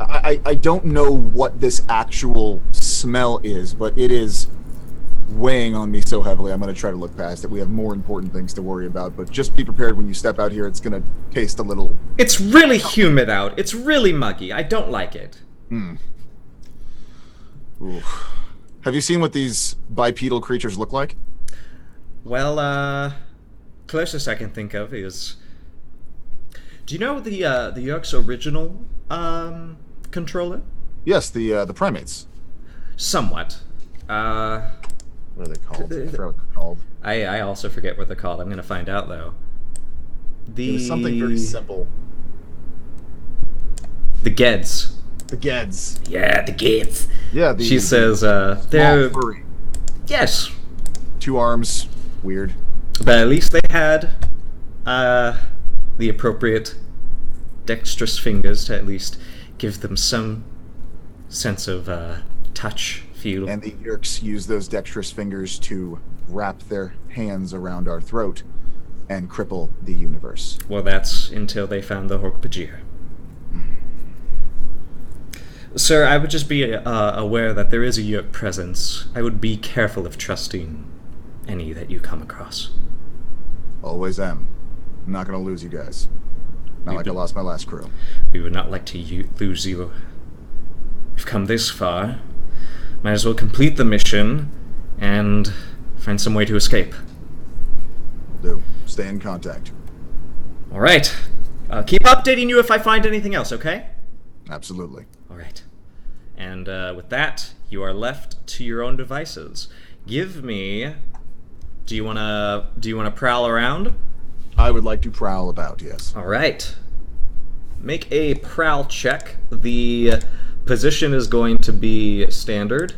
I don't know what this actual smell is, but it is weighing on me so heavily. I'm going to try to look past it. We have more important things to worry about, but just be prepared when you step out here. It's going to taste a little... It's really humid out. It's really muggy. I don't like it. Oof. Have you seen what these bipedal creatures look like? Well, closest I can think of is... Do you know the Yerkes original controller? Yes, the primates. Somewhat. What are they called? I forgot what they're called. I also forget what they're called. I'm going to find out, though. It was something very simple. The Geds. The Geds. Yeah, the Geds. Yeah, she says, they're... furry. Yes. 2 arms. Weird. But at least they had the appropriate dexterous fingers to at least give them some sense of touch, feel. And the Yerkes use those dexterous fingers to wrap their hands around our throat and cripple the universe. Well, that's until they found the Hork-Bajir. Sir, I would just be aware that there is a Yeerk presence. I would be careful of trusting any that you come across. Always am. I'm not going to lose you guys. Not like I lost my last crew. We would not like to lose you. We've come this far. Might as well complete the mission and find some way to escape. Do. Stay in contact. All right. Keep updating you if I find anything else, okay? Absolutely. All right. And with that, you are left to your own devices. Give me... Do you wanna prowl around? I would like to prowl about, yes. All right. Make a prowl check. The position is going to be standard.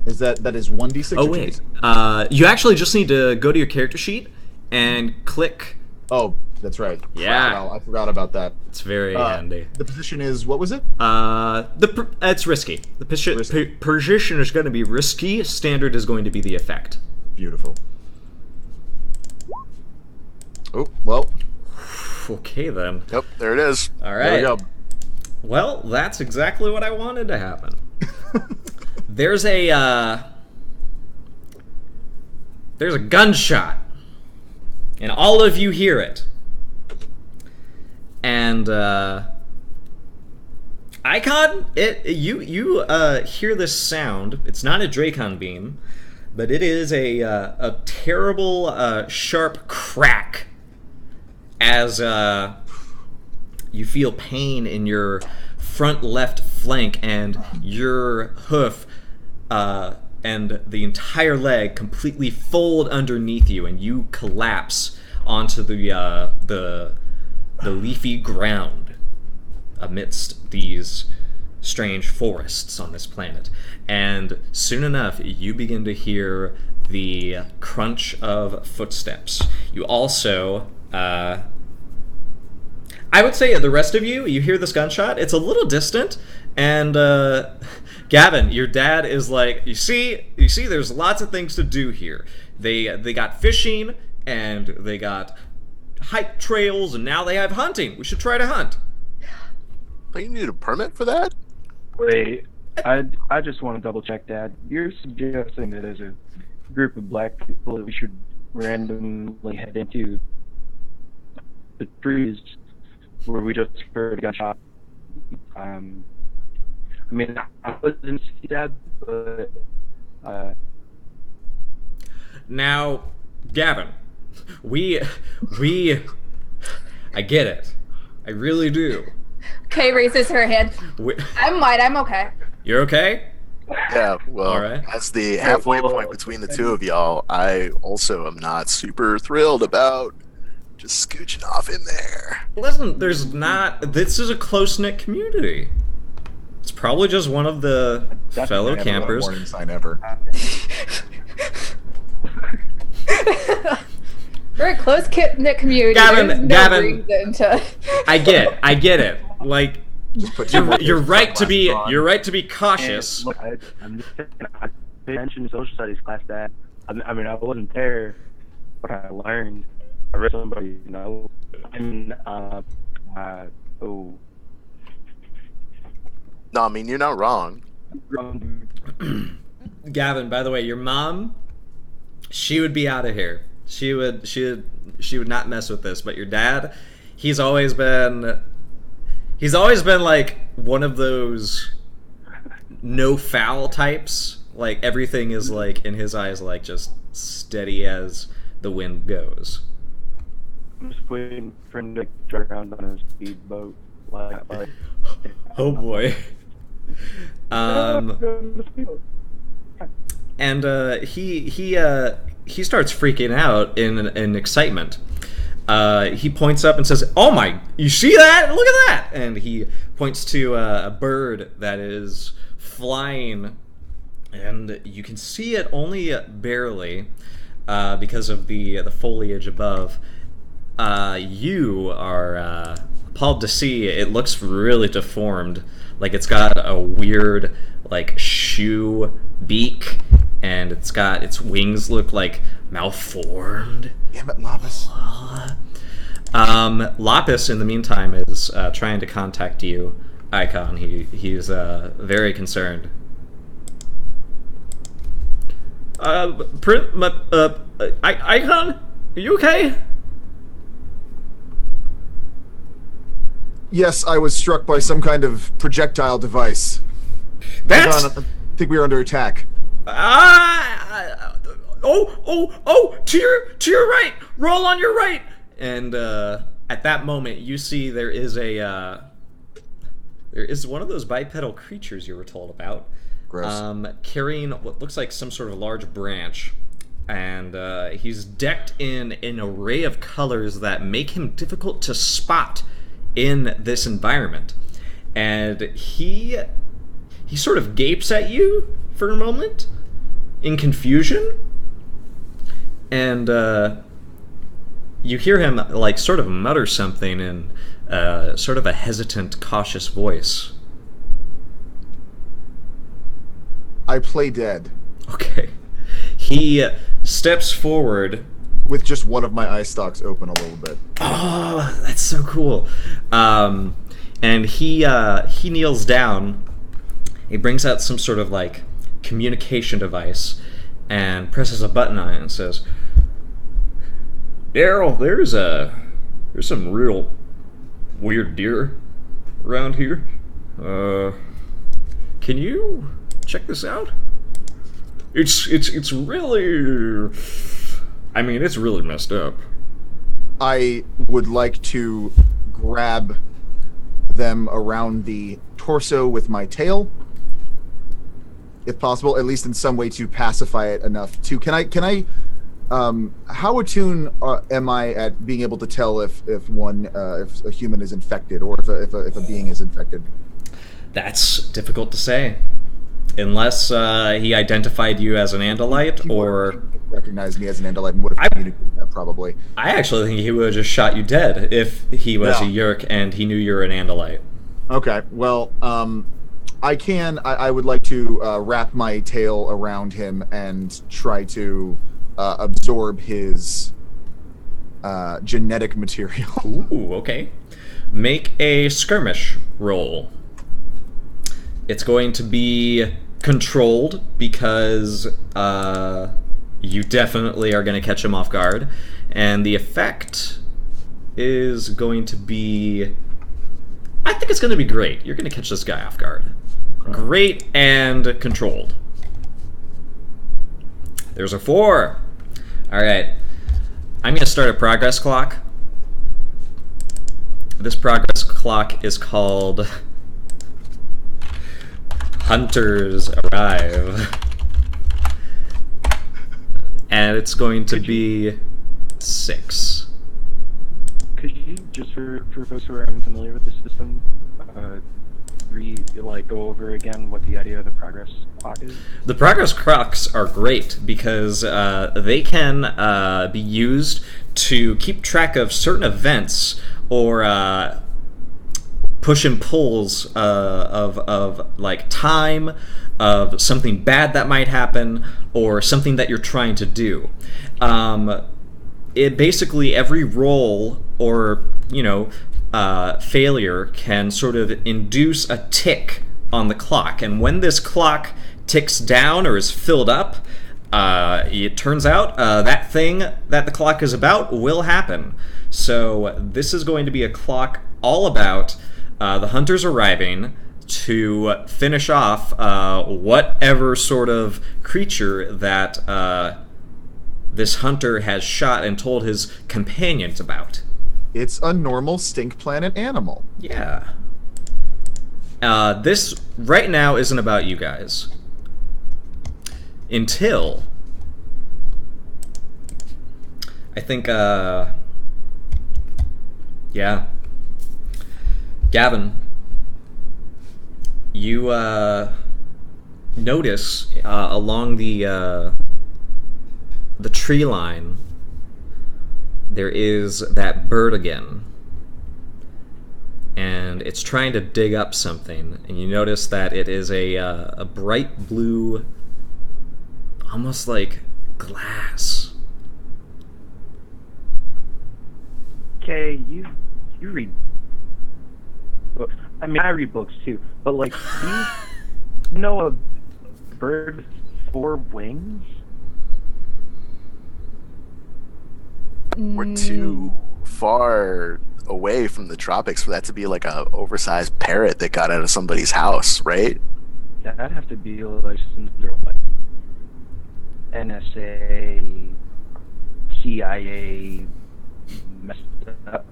Is that is 1d6? Oh or wait. 2d6? You actually just need to go to your character sheet and click. Oh, that's right. Yeah. Prowl. I forgot about that. It's very handy. The position is, what was it? It's risky. The position is going to be risky. Standard is going to be the effect. Beautiful. Oh, well. Okay then. Yep, there it is. All right. There we go. Well, that's exactly what I wanted to happen. There's a gunshot, and all of you hear it. And Icon, you hear this sound. It's not a Dracon beam, but it is a terrible sharp crack as you feel pain in your front left flank, and your hoof and the entire leg completely fold underneath you, and you collapse onto the leafy ground amidst these strange forests on this planet. And soon enough, you begin to hear the crunch of footsteps. You also, I would say the rest of you hear this gunshot. It's a little distant, and Gavin, your dad is like, you see, there's lots of things to do here. They got fishing, and they got hike trails, and now they have hunting. We should try to hunt. Don't you need a permit for that? Wait, I just want to double check, Dad. You're suggesting that as a group of black people that we should randomly head into the trees where we just heard a gunshot. I mean, I wasn't see that, but Now, Gavin, we I get it. I really do. Kay raises her hand. I'm okay. You're okay? Yeah, well, All right. as the halfway point between the two of y'all, I also am not super thrilled about just scooching off in there. Listen, this is a close-knit community. It's probably just one of the fellow Never campers. Warning sign ever. We're a close knit community. Gavin, There's no Gavin, reason to... I get it. Like, Just put two more you're right to be sunglasses on. cautious. look, I'm just saying, I paid attention to social studies class, Dad. I mean, I wasn't there, but I learned. I read somebody, oh. No, I mean, you're not wrong. Gavin, by the way, your mom, she would be out of here. She would not mess with this. But your dad, he's always been like one of those no foul types. Like everything is like in his eyes like just steady as the wind goes. I'm just waiting for him to drive around on a speedboat. Like, Oh boy. And he starts freaking out in excitement. He points up and says, "Oh my! You see that? Look at that!" And he points to a bird that is flying, and you can see it only barely because of the foliage above. You are appalled to see it looks really deformed. Like it's got a weird like shoe beak, and its wings look like malformed. Damn it, Lapis. Lapis, in the meantime, is trying to contact you, Icon. He's very concerned. Icon, are you okay? Yes, I was struck by some kind of projectile device. That's Hold on, I think we are under attack. to your right. Roll on your right. And at that moment, you see there is one of those bipedal creatures you were told about. Gross. Carrying what looks like some sort of large branch, and he's decked in an array of colors that make him difficult to spot in this environment. And he sort of gapes at you for a moment in confusion, and you hear him like sort of mutter something in sort of a hesitant, cautious voice. I play dead. Okay. He steps forward. With just one of my eye stalks open a little bit. Oh, that's so cool. And he kneels down. He brings out some sort of like communication device and presses a button on it and says, "Daryl, there's some real weird deer around here. Can you check this out? It's really, I mean, it's really messed up." I would like to grab them around the torso with my tail, if possible, at least in some way to pacify it enough to. Can I? How attuned am I at being able to tell if a human is infected or if a being is infected? That's difficult to say. Unless he identified you as an Andalite, or recognized me as an Andalite and would have communicated that, probably. I actually think he would have just shot you dead if he was a Yeerk and he knew you were an Andalite. Okay, well, I would like to wrap my tail around him and try to absorb his genetic material. Ooh, okay. Make a skirmish roll. It's going to be controlled because you definitely are going to catch him off guard. And the effect is going to be... I think it's going to be great. You're going to catch this guy off guard. Great and controlled. There's a 4. Alright. I'm going to start a progress clock. This progress clock is called... Hunters Arrive. And it's going to be 6. Could you, just for folks who are unfamiliar with the system, go over again what the idea of the progress clock is? The progress clocks are great because they can be used to keep track of certain events or push and pulls of like time, of something bad that might happen, or something that you're trying to do. It basically, every roll or failure can sort of induce a tick on the clock, and when this clock ticks down or is filled up, it turns out that thing that the clock is about will happen. So this is going to be a clock all about the hunters arriving to finish off whatever sort of creature that this hunter has shot and told his companions about. It's a normal stink planet animal. Yeah. This right now isn't about you guys. Until I think yeah. Gavin, you notice along the tree line there is that bird again, and it's trying to dig up something, and you notice that it is a bright blue, almost like glass Okay, you read books. I mean, I read books too, but like, do you know a bird with 4 wings? We're too far away from the tropics for that to be like a oversized parrot that got out of somebody's house, right? That'd have to be like some sort of like NSA, CIA, messed up.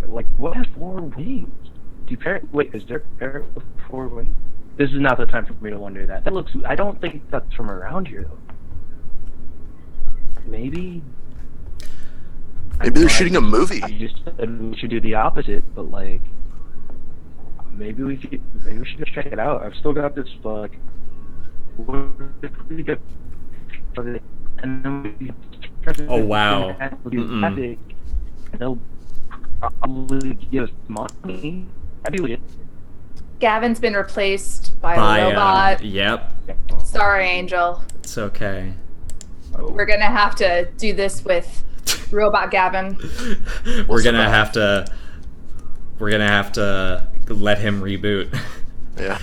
Like, what has 4 wings? Wait, is there a parrot with 4 wings? This is not the time for me to wonder that. That looks. I don't think that's from around here though. Maybe. Maybe they're shooting a movie. I just said we should do the opposite, but like, maybe we should just check it out. I've still got this like, what if we get, and then we Oh, wow. and they'll probably give us money. I'd be legit. Gavin's been replaced by a robot. Yep. Sorry, Angel. It's okay. We're gonna have to do this with Robot Gavin. We're gonna have to let him reboot. Yeah.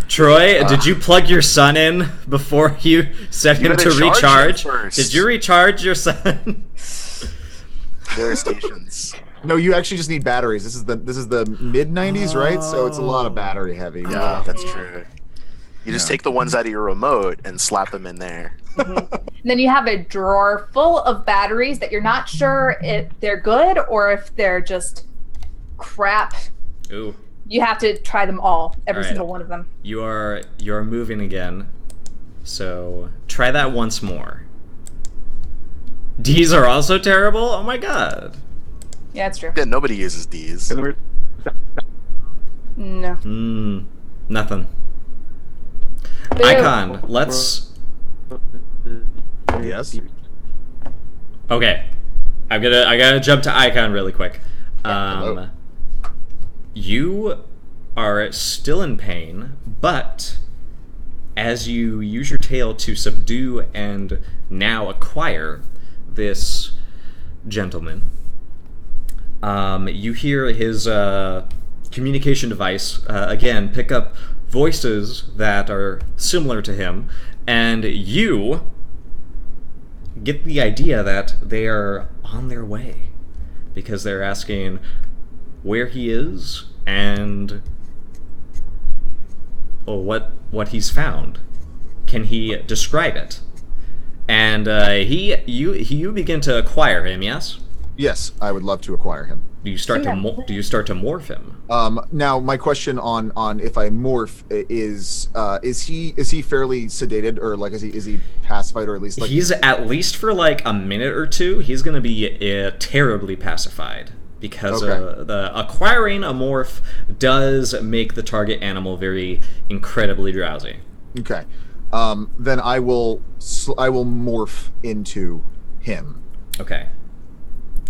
Troy, did you plug your son in before you set him to recharge? Did you recharge your son? There are stations. No, you actually just need batteries. This is the mid 90s, right? So it's a lot of battery heavy. Yeah, that's true. You just take the ones out of your remote and slap them in there. And then you have a drawer full of batteries that you're not sure if they're good or if they're just crap. Ooh. You have to try them all, every All right. single one of them. You are moving again. So try that once more. D's are also terrible? Oh my god. Yeah, it's true. Yeah, nobody uses these. No. Nothing. Boo. Icon, let's... Yes. Okay. I gotta jump to Icon really quick. Hello. You are still in pain, but as you use your tail to subdue and now acquire this gentleman, you hear his communication device again pick up voices that are similar to him, and you get the idea that they are on their way because they're asking where he is and what he's found. Can he describe it? And you begin to acquire him. Yes. Yes, I would love to acquire him. Do you start to morph him? Now my question on if I morph is he fairly sedated, or like is he pacified, or at least like He's at least for like a minute or two. He's going to be terribly pacified because the acquiring a morph does make the target animal very incredibly drowsy. Okay. Then I will morph into him. Okay.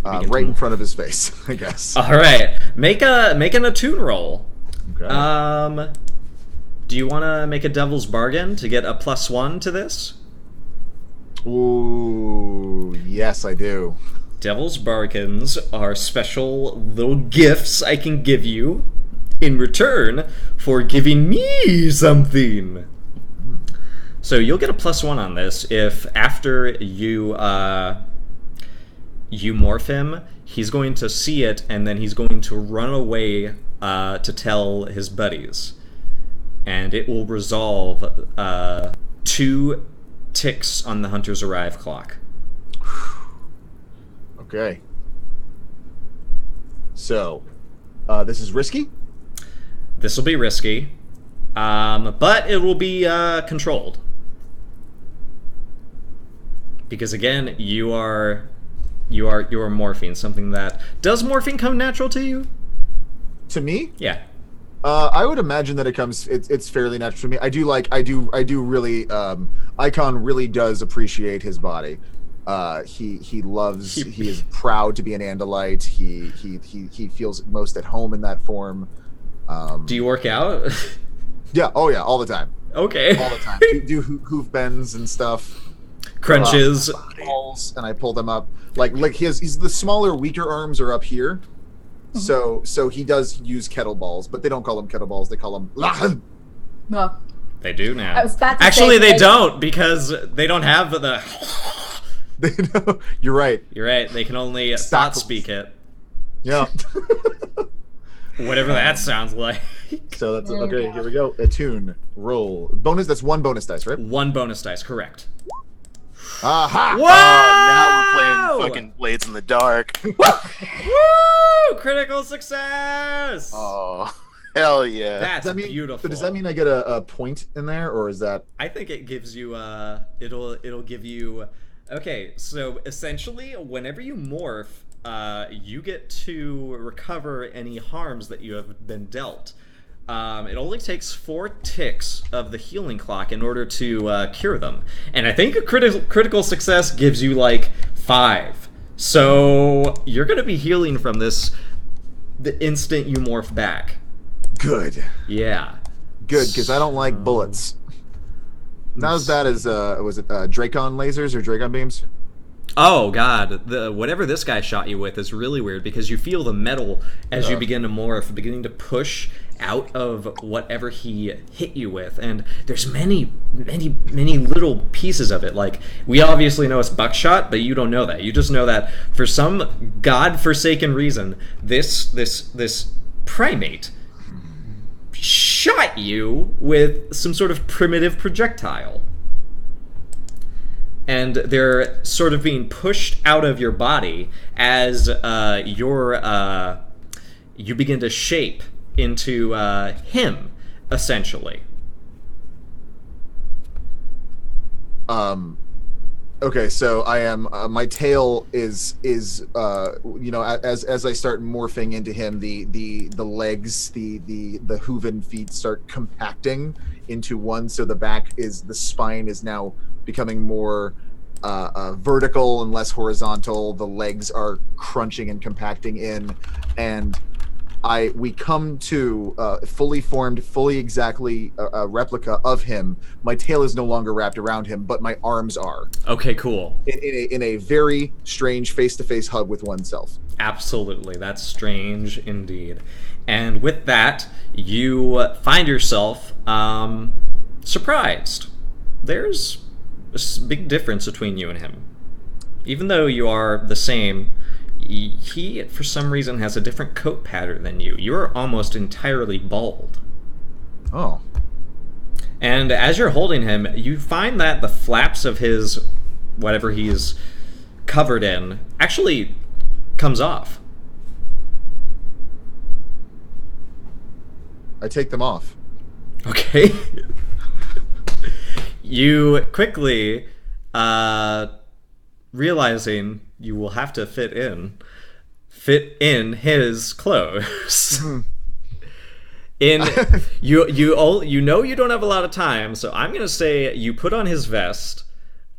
Right in front of his face, I guess. All right. Make an attune roll. Okay. Do you want to make a devil's bargain to get a +1 to this? Ooh, yes, I do. Devil's bargains are special little gifts I can give you in return for giving me something. So you'll get a +1 on this if after you you morph him, he's going to see it and then he's going to run away to tell his buddies. And it will resolve 2 ticks on the Hunter's Arrive clock. Okay. So, this is risky? This will be risky, but it will be controlled. Because again, you are morphing, something that... Does morphing come natural to you? To me? Yeah. I would imagine that it's fairly natural to me. I do really Icon really does appreciate his body. He is proud to be an Andalite. He feels most at home in that form. Do you work out? Yeah, oh yeah, all the time. Okay. All the time. do hoof bends and stuff. Crunches. balls, and I pull them up. Like he's the smaller, weaker arms are up here. So he does use kettleballs, but they don't call them kettleballs. They call them lachen. No. They do now. I was about to Actually, say, they like- don't, because they don't have the... You're right. You're right. They can only thought Stockholm. speak it. Yeah. Whatever that sounds like. So that's okay. Here we go. Attune. Roll. Bonus. That's one bonus dice, right? One bonus dice, correct. Aha! Whoa! Now we're playing fucking Blades in the Dark. Woo! Critical success! Oh, hell yeah. That's Does that mean, beautiful. So does that mean I get a point in there, or is that? I think it gives you it'll give you okay, so essentially whenever you morph, you get to recover any harms that you have been dealt. It only takes 4 ticks of the healing clock in order to cure them. And I think a critical success gives you like 5. So you're gonna be healing from this the instant you morph back. Good. Yeah. Good, because I don't like bullets. Not as bad as was it Dracon lasers or Dracon beams? Oh god, whatever this guy shot you with is really weird because you feel the metal as you begin to morph, beginning to push out of whatever he hit you with, and there's many little pieces of it. Like, we obviously know it's buckshot, but you don't know that. You just know that for some godforsaken reason, this primate shot you with some sort of primitive projectile. And they're sort of being pushed out of your body as you begin to shape into him, essentially. Okay, so I am. My tail is you know, as I start morphing into him, the legs, the hooven feet start compacting into one. So the spine is now becoming more vertical and less horizontal. The legs are crunching and compacting in, and we come to fully formed, fully exactly a replica of him. My tail is no longer wrapped around him, but my arms are. Okay, cool. In a very strange face-to-face hug with oneself. Absolutely, that's strange indeed. And with that, you find yourself surprised. There's a big difference between you and him. Even though you are the same, he, for some reason, has a different coat pattern than you. You're almost entirely bald. Oh. And as you're holding him, you find that the flaps of his, whatever he's covered in, actually comes off. I take them off. Okay. You quickly, realizing you will have to fit in his clothes. You know you don't have a lot of time, so I'm gonna say you put on his vest.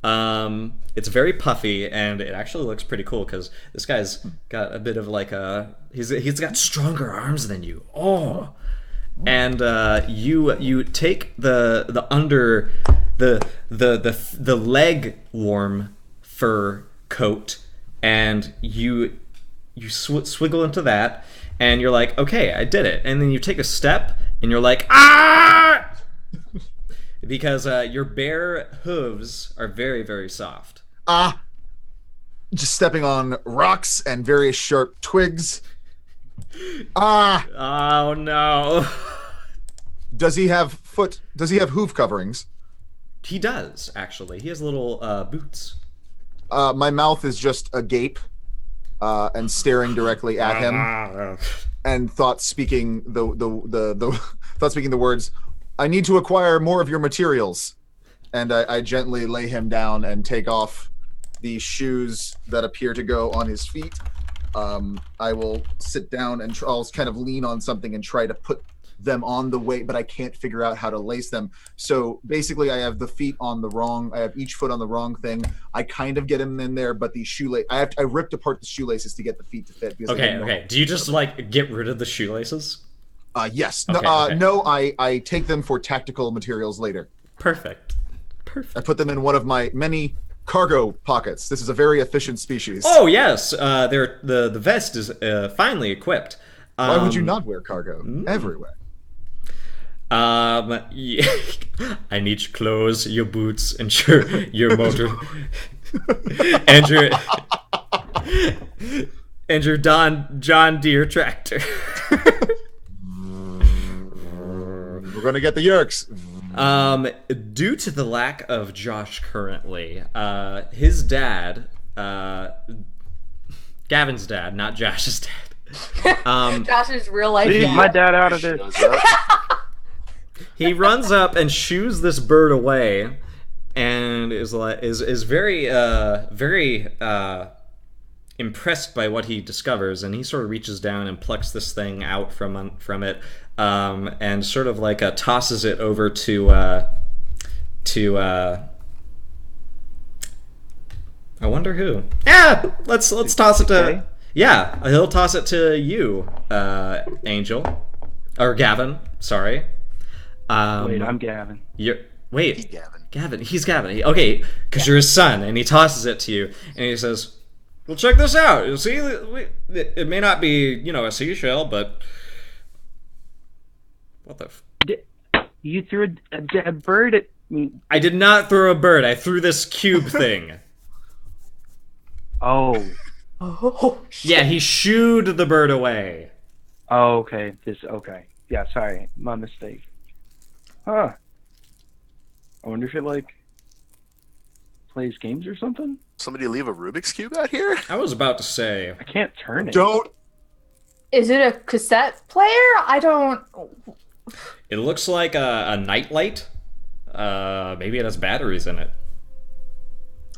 It's very puffy, and it actually looks pretty cool because this guy's got a bit of like he's got stronger arms than you. Oh. And you take the under the leg warm fur coat, and you swiggle into that, and you're like, okay, I did it. And then you take a step, and you're like, ah, because your bare hooves are very, very soft. Just stepping on rocks and various sharp twigs. Oh no. Does he have hoof coverings? He does, actually. He has little boots. My mouth is just agape and staring directly at him, and thought speaking the words, "I need to acquire more of your materials." And I gently lay him down and take off the shoes that appear to go on his feet. I will sit down and I'll kind of lean on something and try to put them on the way, but I can't figure out how to lace them. So basically I have I have each foot on the wrong thing. I kind of get him in there, but the shoelace, I ripped apart the shoelaces to get the feet to fit. Okay. Do you just like get rid of the shoelaces? Yes. Okay. No, I take them for tactical materials later. Perfect. I put them in one of my many cargo pockets. This is a very efficient species. Oh yes, the vest is finely equipped. Why would you not wear cargo everywhere? Yeah. I need your clothes, your boots, and your motor, and your John Deere tractor. We're gonna get the Yerks. Due to the lack of Josh currently, his dad, Gavin's dad, not Josh's dad. Josh's real life. Leave my dad out of this. He runs up and shoos this bird away, and is very impressed by what he discovers, and he sort of reaches down and plucks this thing out from it, and sort of like tosses it over to I wonder who. Yeah, let's toss it to. Yeah, he'll toss it to you, Angel, or Gavin. Sorry. Wait, I'm Gavin. Wait, Gavin. Gavin. He's Gavin. Okay, because you're his son, and he tosses it to you, and he says, "Well, check this out. You see, it may not be, a seashell, but what the? You threw a bird at me. I did not throw a bird. I threw this cube thing." Oh. Oh, Yeah, he shooed the bird away. Oh, okay. Okay. Yeah, sorry. My mistake. Huh. I wonder if it, plays games or something? Somebody leave a Rubik's Cube out here? I was about to say. I can't turn it. Don't. Is it a cassette player? I don't. It looks like a nightlight. Maybe it has batteries in it.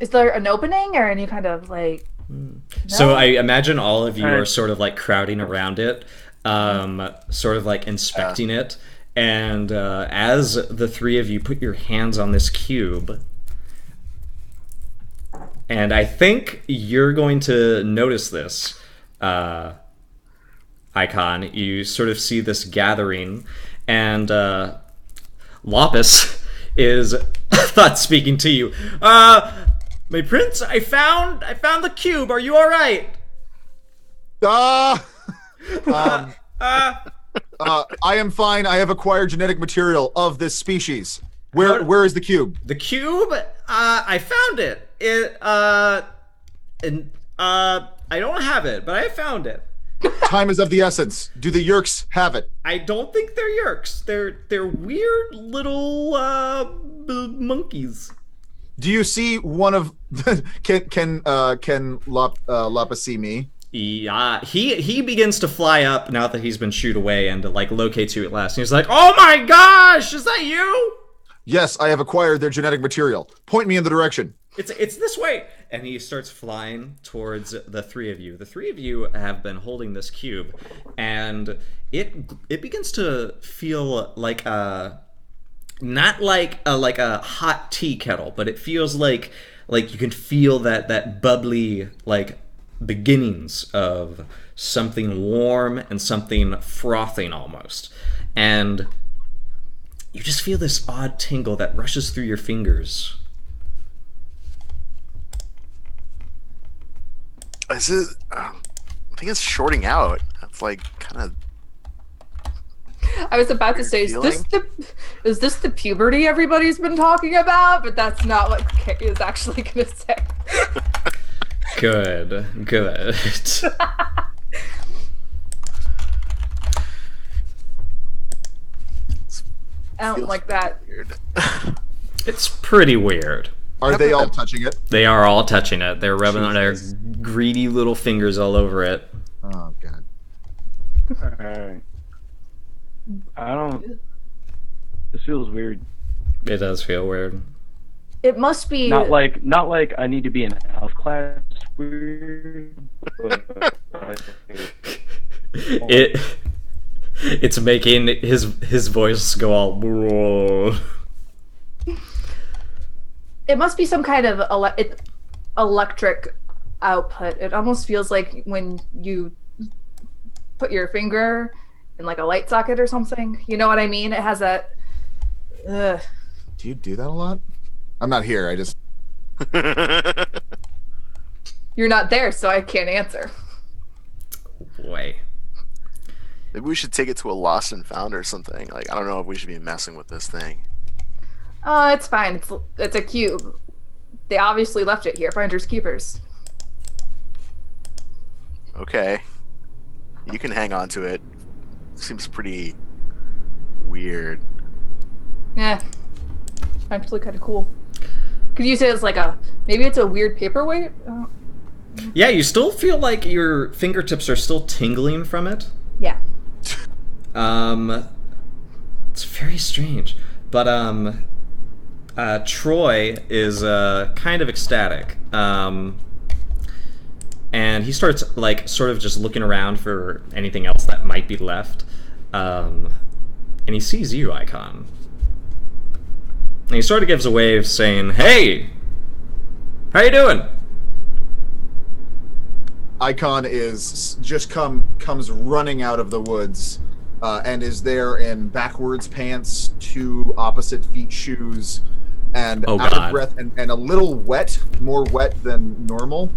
Is there an opening or any kind of So No? I imagine all of you Alright. are sort of crowding around it, sort of inspecting it. And as the three of you put your hands on this cube, and I think you're going to notice this, Icon. You sort of see this gathering, and Lopus is thought speaking to you. My prince, I found the cube. Are you all right? I am fine. I have acquired genetic material of this species. Where is the cube? The cube? I found it. I don't have it, but I found it. Time is of the essence. Do the Yerks have it? I don't think they're Yerks. They're weird little monkeys. Do you see one of can Lopus see me? Yeah, he begins to fly up now that he's been shooed away and locates you at last. And he's like, "Oh my gosh, is that you?" Yes, I have acquired their genetic material. Point me in the direction. It's this way. And he starts flying towards the three of you. The three of you have been holding this cube, and it begins to feel like not like a hot tea kettle, but it feels like you can feel that bubbly beginnings of something warm and something frothing almost. And you just feel this odd tingle that rushes through your fingers. Is it? I think it's shorting out. It's kind of. I was about to say, is this the puberty everybody's been talking about? But that's not what Kay is actually going to say. Good. I don't like that. Weird. It's pretty weird. Are they all touching it? They are all touching it. They're rubbing their Jesus. greedy little fingers all over it. Oh god. Alright. I don't. This feels weird. It does feel weird. It must be. Not like I need to be in health class weird. But, It's making his voice go all. It must be some kind of electric output. It almost feels like when you put your finger in a light socket or something. You know what I mean? It has that. Do you do that a lot? I'm not here. You're not there, so I can't answer. Boy. Maybe we should take it to a lost and found or something. Like, I don't know if we should be messing with this thing. It's fine. It's a cube. They obviously left it here. Finders keepers. Okay. You can hang on to it. Seems pretty weird. Yeah. Actually kind of cool. Could you say it's like maybe it's a weird paperweight? Yeah, you still feel like your fingertips are still tingling from it. Yeah. It's very strange. But, Troy is, kind of ecstatic. And he starts, like, sort of just looking around for anything else that might be left. And he sees you, Icon. And he sort of gives a wave saying, "Hey! How you doing?" Icon is just comes running out of the woods, and is there in backwards pants, 2 opposite feet shoes, and out of breath and a little wet, more wet than normal,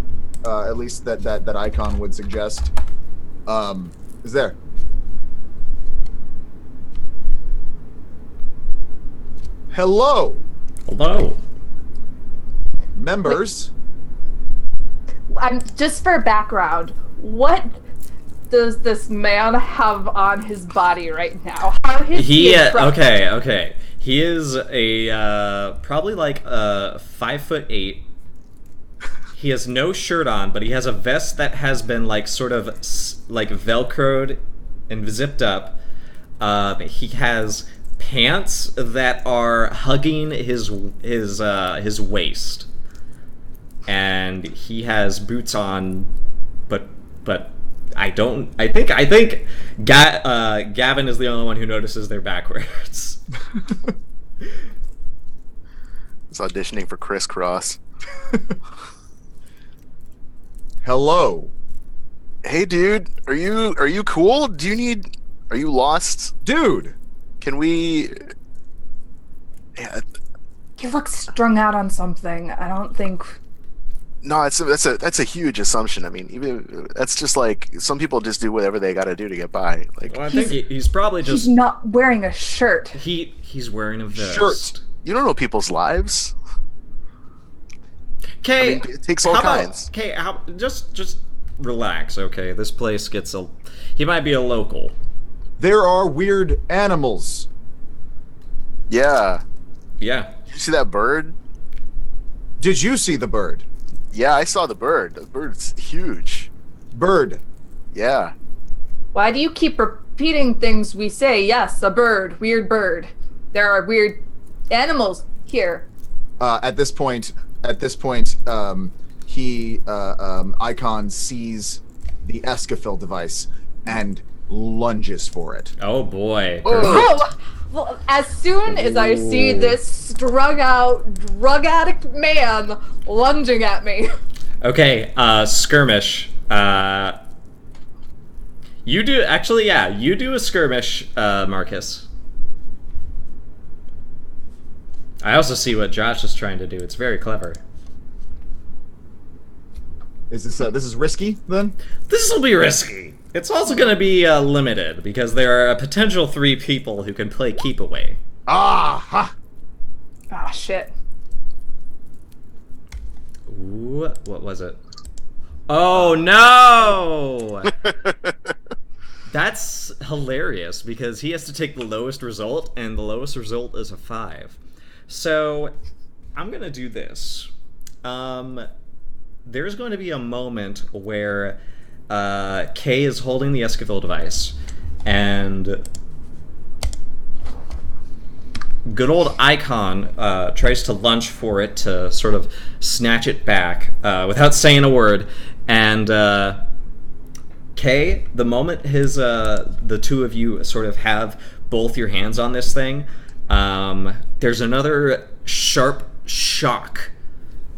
at least that Icon would suggest. Is there? Hello, Hello. members. I'm just for background. What does this man have on his body right now? How is he? Okay. He is a probably like 5'8". He has no shirt on, but he has a vest that has been like sort of like velcroed and zipped up. He has pants that are hugging his waist, and he has boots on, but I think Gavin is the only one who notices they're backwards. It's auditioning for Crisscross. Hello, Hey, dude, are you cool? Are you lost? dude. Can we? Yeah, He looks strung out on something. I don't think. no, that's a huge assumption. I mean, even that's just like some people just do whatever they got to do to get by. Like, Well, I think he's probably just He's not wearing a shirt. he's wearing a vest. Shirt. you don't know people's lives. Okay, I mean, it takes all kinds. Okay, just relax. Okay, this place gets he might be a local. There are weird animals. Yeah. Yeah. Did you see that bird? Did you see the bird? Yeah, I saw the bird. The bird's huge. Bird. Yeah. Why do you keep repeating things we say? Yes, a bird. Weird bird. There are weird animals here. At this point, Icon sees the Escafil device and lunges for it. Oh boy. Oh, well, as soon as I see this strung out, drug addict man lunging at me. Okay, skirmish. You do you do a skirmish, Marcus. I also see what Josh is trying to do. It's very clever. Is this is risky then? This will be risky. It's also going to be limited because there are a potential 3 people who can play keep away. Ah ha! Ah, shit. Ooh, what was it? Oh no! That's hilarious because he has to take the lowest result, and the lowest result is a 5. So I'm gonna do this. There's going to be a moment where Kay is holding the Escafil device, and good old Icon tries to lunge for it to sort of snatch it back without saying a word. And Kay, the moment the 2 of you sort of have both your hands on this thing, there's another sharp shock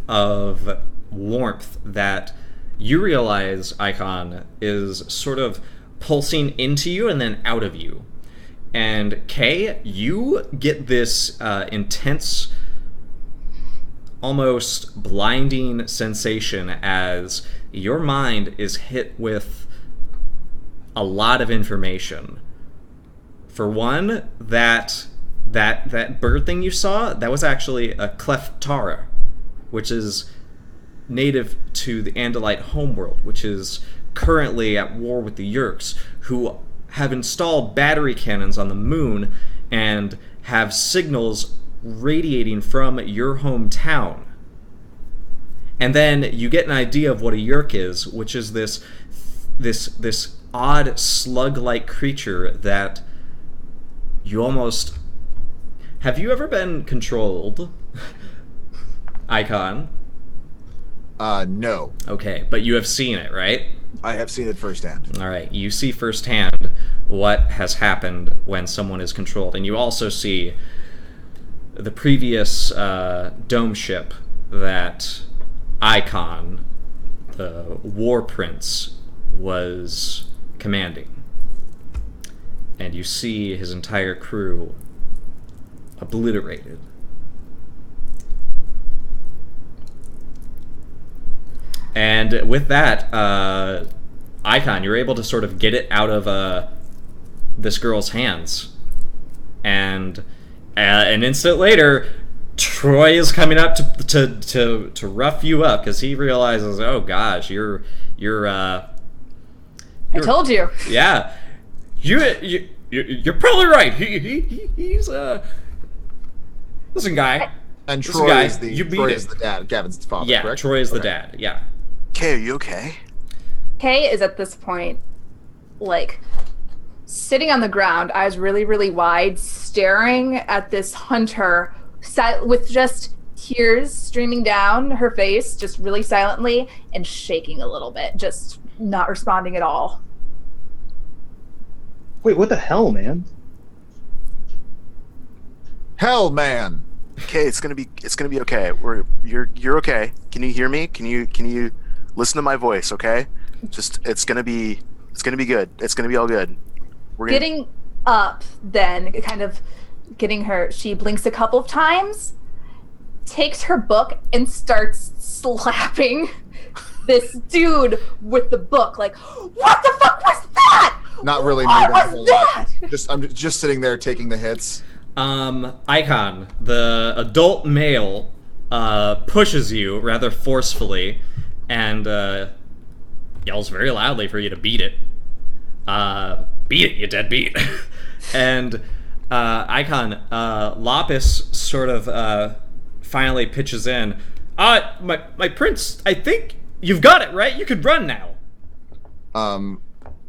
of warmth that you realize, Icon, is sort of pulsing into you and then out of you. And Kay, you get this intense almost blinding sensation as your mind is hit with a lot of information. For one, that bird thing you saw, that was actually a Cleftara, which is native to the Andalite homeworld, which is currently at war with the Yeerks, who have installed battery cannons on the moon and have signals radiating from your hometown. And then you get an idea of what a Yeerk is, which is this odd slug-like creature that you almost... Have you ever been controlled, Icon? No. Okay, but you have seen it, right? I have seen it firsthand. All right, you see firsthand what has happened when someone is controlled, and you also see the previous dome ship that Icon, the War Prince, was commanding. And you see his entire crew obliterated. And with that, Icon, you're able to sort of get it out of this girl's hands. And an instant later, Troy is coming up to rough you up because he realizes, oh gosh, you're I told you. Yeah, you're probably right. He's listen, guy. And Listen, Troy guy, is the dad, Gavin's father, yeah, correct? Troy is the Okay. dad. Yeah. Kay, are you okay? Kay is at this point, like, sitting on the ground, eyes really, really wide, staring at this hunter with just tears streaming down her face, just really silently, and shaking a little bit, just not responding at all. Wait, what the hell, man? Hell, man. Okay, it's gonna be okay. You're okay. Can you hear me? Can you listen to my voice? Okay, just it's gonna be good. It's gonna be all good. We're gonna... Getting up, then kind of getting her. She blinks a couple of times, takes her book, and starts slapping this dude with the book. Like, what the fuck was that? Not really What moving a whole was that? lot. I'm just sitting there taking the hits. Icon, the adult male, pushes you rather forcefully and yells very loudly for you to beat it. Beat it, you deadbeat. And Icon, Lapis sort of finally pitches in. My prince, I think you've got it, right? You could run now.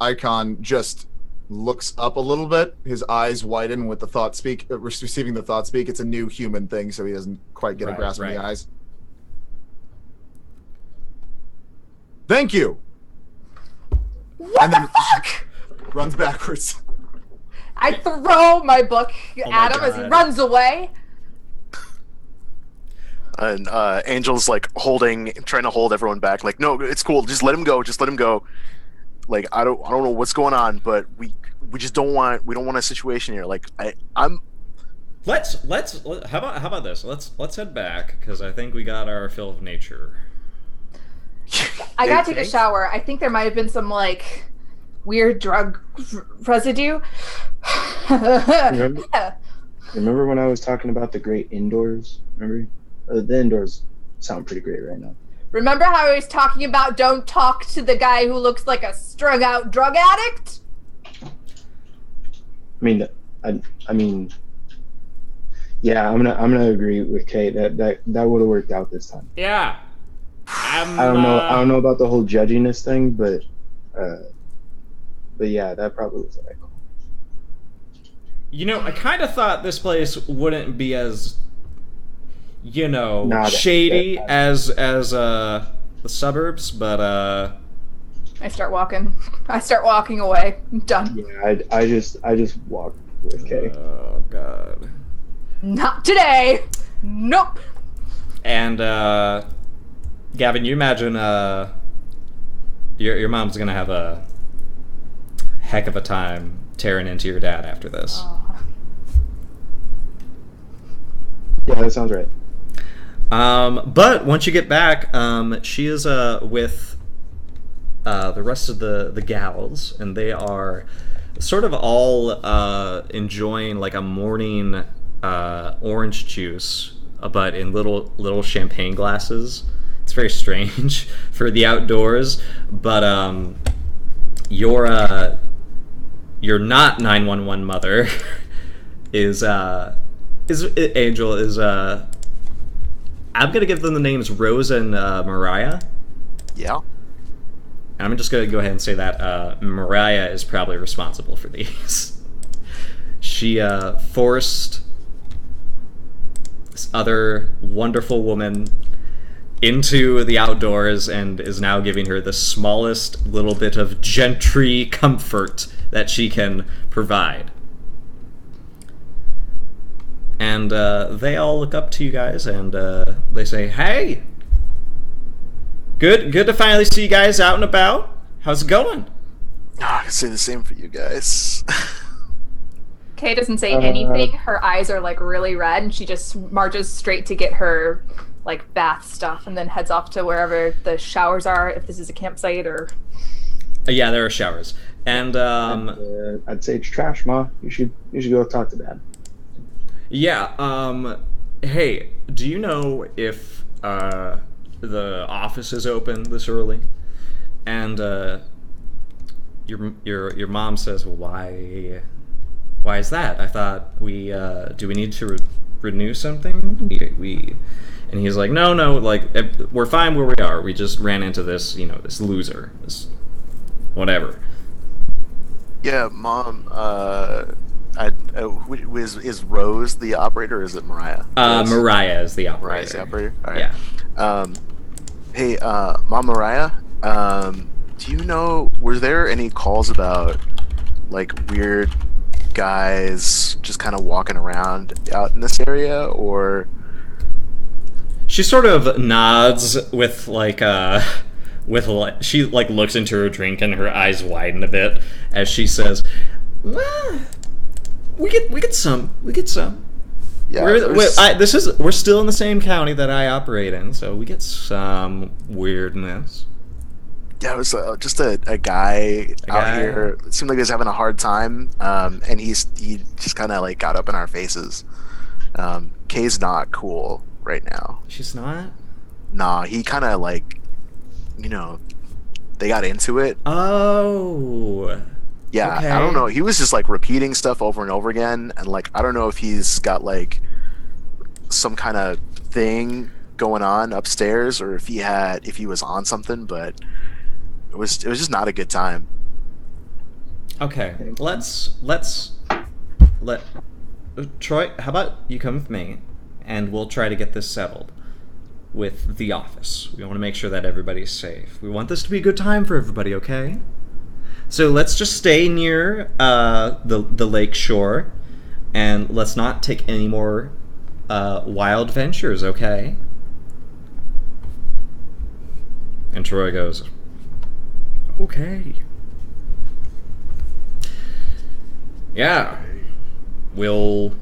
Icon just looks up a little bit. His eyes widen with the thought speak, receiving the thought speak. It's a new human thing, so he doesn't quite get a grasp of the eyes. Thank you. What the fuck? Runs backwards. I throw my book my at him as he God. runs away. And Angel's like trying to hold everyone back. Like, no, it's cool. Just let him go. Just let him go. Like, I don't know what's going on, but we just don't want a situation here. Like, I'm. Let's how about this? Let's head back because I think we got our fill of nature. I gotta take a shower. I think there might have been some like weird drug residue. Remember when I was talking about the great indoors? Remember? The indoors sound pretty great right now. Remember how I was talking about don't talk to the guy who looks like a strung out drug addict? I mean, yeah, I'm gonna agree with Kate that would have worked out this time. Yeah. I don't know about the whole judginess thing, but yeah, that probably was the right call. You know, I kind of thought this place wouldn't be as, shady as the suburbs, but I start walking away. I'm done. Yeah, I just walked with Kay. Oh god. Not today. Nope. And Gavin, you imagine your mom's gonna have a heck of a time tearing into your dad after this. Yeah, that sounds right. But once you get back, she is with the rest of the gals, and they are sort of all enjoying like a morning orange juice, but in little champagne glasses. It's very strange for the outdoors, but your not 911 mother is Angel is I'm gonna give them the names Rose and Mariah. Yeah. And I'm just gonna go ahead and say that Mariah is probably responsible for these. She forced this other wonderful woman into the outdoors and is now giving her the smallest little bit of gentry comfort that she can provide. And they all look up to you guys and they say, "Hey, good to finally see you guys out and about. How's it going?" Oh, I can say the same for you guys. Kay doesn't say anything. Her eyes are like really red, and she just marches straight to get her like bath stuff, and then heads off to wherever the showers are. If this is a campsite, or Yeah, there are showers, and I'd say it's trash, Ma. You should go talk to Dad. yeah. Hey, do you know if the office is open this early? And your mom says, "Well, why is that? I thought we do we need to renew something? We." And he's like, no, like, we're fine where we are. We just ran into this, this loser, this whatever. Yeah, Mom. Is Rose the operator, or is it Mariah? Mariah is the operator. Mariah's the operator. All right. Yeah. Hey, Mom Mariah. Do you know? Were there any calls about like weird guys just kind of walking around out in this area, or? She sort of nods with she like looks into her drink and her eyes widen a bit as she says, "Well, we get some. Yeah. We're still in the same county that I operate in, so we get some weirdness." Yeah, it was just a guy out here. It seemed like he was having a hard time, and he just kind of like got up in our faces. Kay's not cool right now. She's not? Nah, he kind of like, they got into it. Oh. Yeah, okay. I don't know. He was just like repeating stuff over and over again, and like I don't know if he's got like some kind of thing going on upstairs, or if he was on something, but it was just not a good time. Okay, let's let Troy. How about you come with me, and we'll try to get this settled with the office. We want to make sure that everybody's safe. We want this to be a good time for everybody. Okay. So let's just stay near the lake shore, and let's not take any more wild ventures. Okay. And Troy goes, "Okay. Yeah, we'll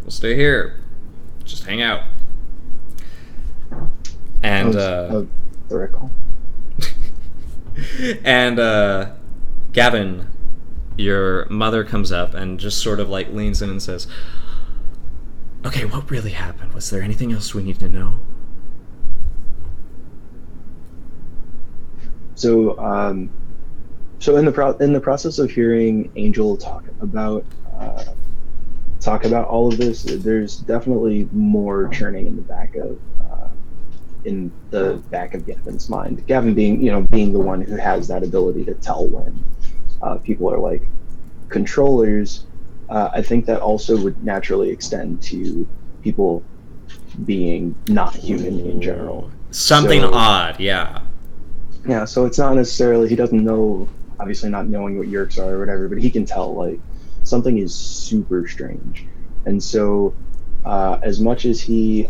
stay here. Just hang out." And the recall. and Gavin, your mother comes up and just sort of like leans in and says, "Okay, what really happened? Was there anything else we need to know?" So, so in the process of hearing Angel talk about all of this, there's definitely more churning in the back of Gavin's mind. Gavin being the one who has that ability to tell when people are like controllers. I think that also would naturally extend to people being not human in general. Something odd, yeah. Yeah, so it's not necessarily, he doesn't know, obviously not knowing what Yerks are or whatever, but he can tell, like, something is super strange. And so, as much as he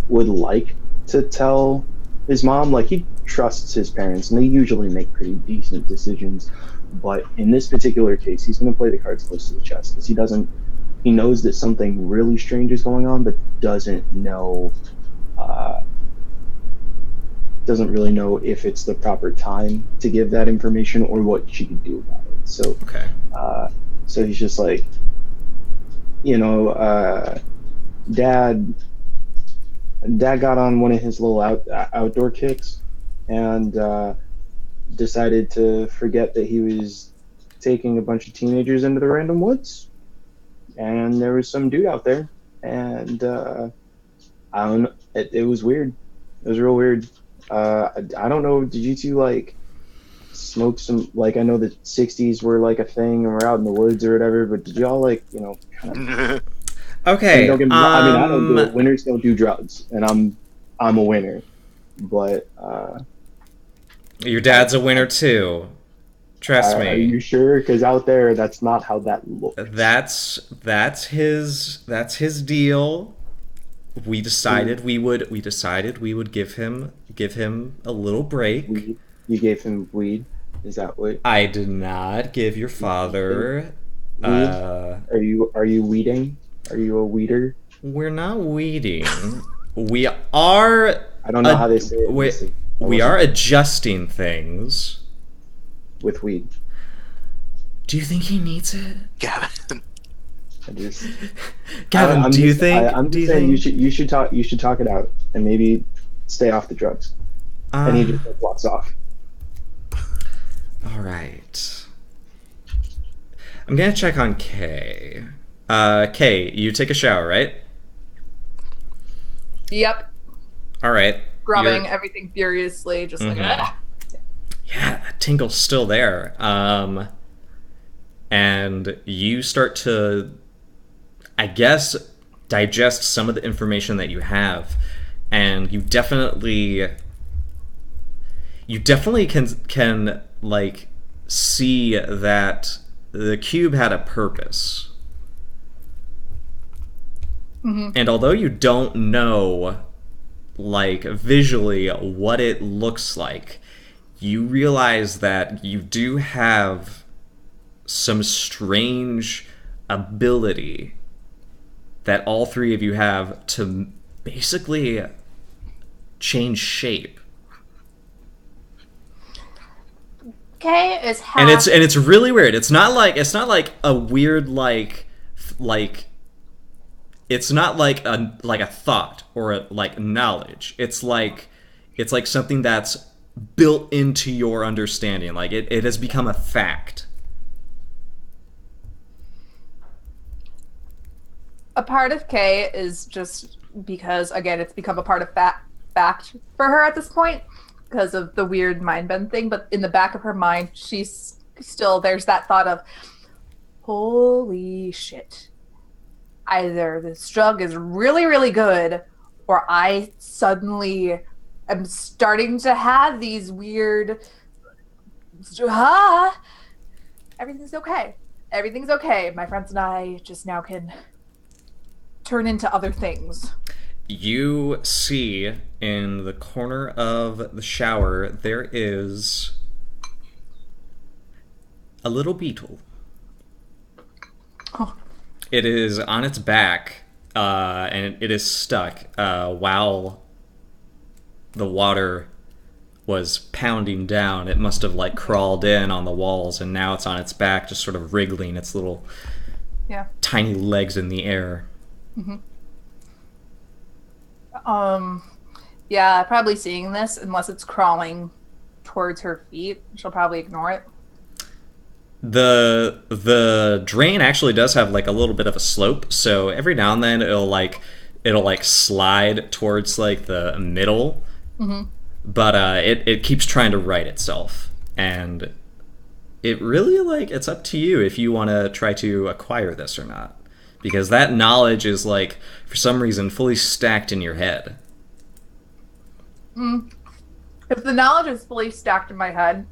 would like to tell his mom, like, he trusts his parents, and they usually make pretty decent decisions, but in this particular case, he's going to play the cards close to the chest, because he doesn't he knows that something really strange is going on, but uh, doesn't really know if it's the proper time to give that information or what she can do about it. So, Okay. so he's just like, Dad. Dad got on one of his little outdoor kicks, and decided to forget that he was taking a bunch of teenagers into the random woods, and there was some dude out there, and I don't know, it was weird. It was real weird. I don't know. Did you two like smoke some? Like, I know the '60s were like a thing, and we're out in the woods or whatever. But did y'all like, kind of? And Okay. don't get me wrong. I mean, I don't do it. Winners don't do drugs, and I'm a winner. But Your dad's a winner too. Trust are me. you sure? Because out there, that's not how that looks. That's his deal. We decided we would give him a little break. Weed. You gave him weed. Is that what? I did not give your father. Weed? Are you weeding? Are you a weeder? We're not weeding. We are. I don't know how they say it. We are adjusting things with weed. Do you think he needs it, Gavin? Gavin, do you think? I'm just saying you should talk it out and maybe stay off the drugs. And he just walks off. All right. I'm gonna check on Kay. Kay, you take a shower, right? Yep. All right. Grubbing everything furiously, just like, ah. Yeah, that tingle's still there. And you start to, I guess, digest some of the information that you have, and you definitely can like see that the cube had a purpose. And although you don't know, like, visually what it looks like, you realize that you do have some strange ability that all three of you have to basically change shape. Okay, is half. And it's really weird. It's not like a weird like it's not like a thought or a like knowledge. It's like something that's built into your understanding. Like it has become a fact. A part of Kay is just because, again, it's become a part of fact for her at this point because of the weird mind bend thing. But in the back of her mind, she's still, there's that thought of, holy shit. Either this drug is really, really good, or I suddenly am starting to have these weird, everything's okay. Everything's okay. My friends and I just now can turn into other things. You see in the corner of the shower, there is a little beetle. Oh. It is on its back, and it is stuck while the water was pounding down. It must have like crawled in on the walls, and now it's on its back, just sort of wriggling its little tiny legs in the air. Yeah, probably seeing this, unless it's crawling towards her feet, she'll probably ignore it. The drain actually does have like a little bit of a slope, so every now and then it'll slide towards like the middle, but it keeps trying to right itself, and it really it's up to you if you want to try to acquire this or not, because that knowledge is like for some reason fully stacked in your head. If the knowledge is fully stacked in my head,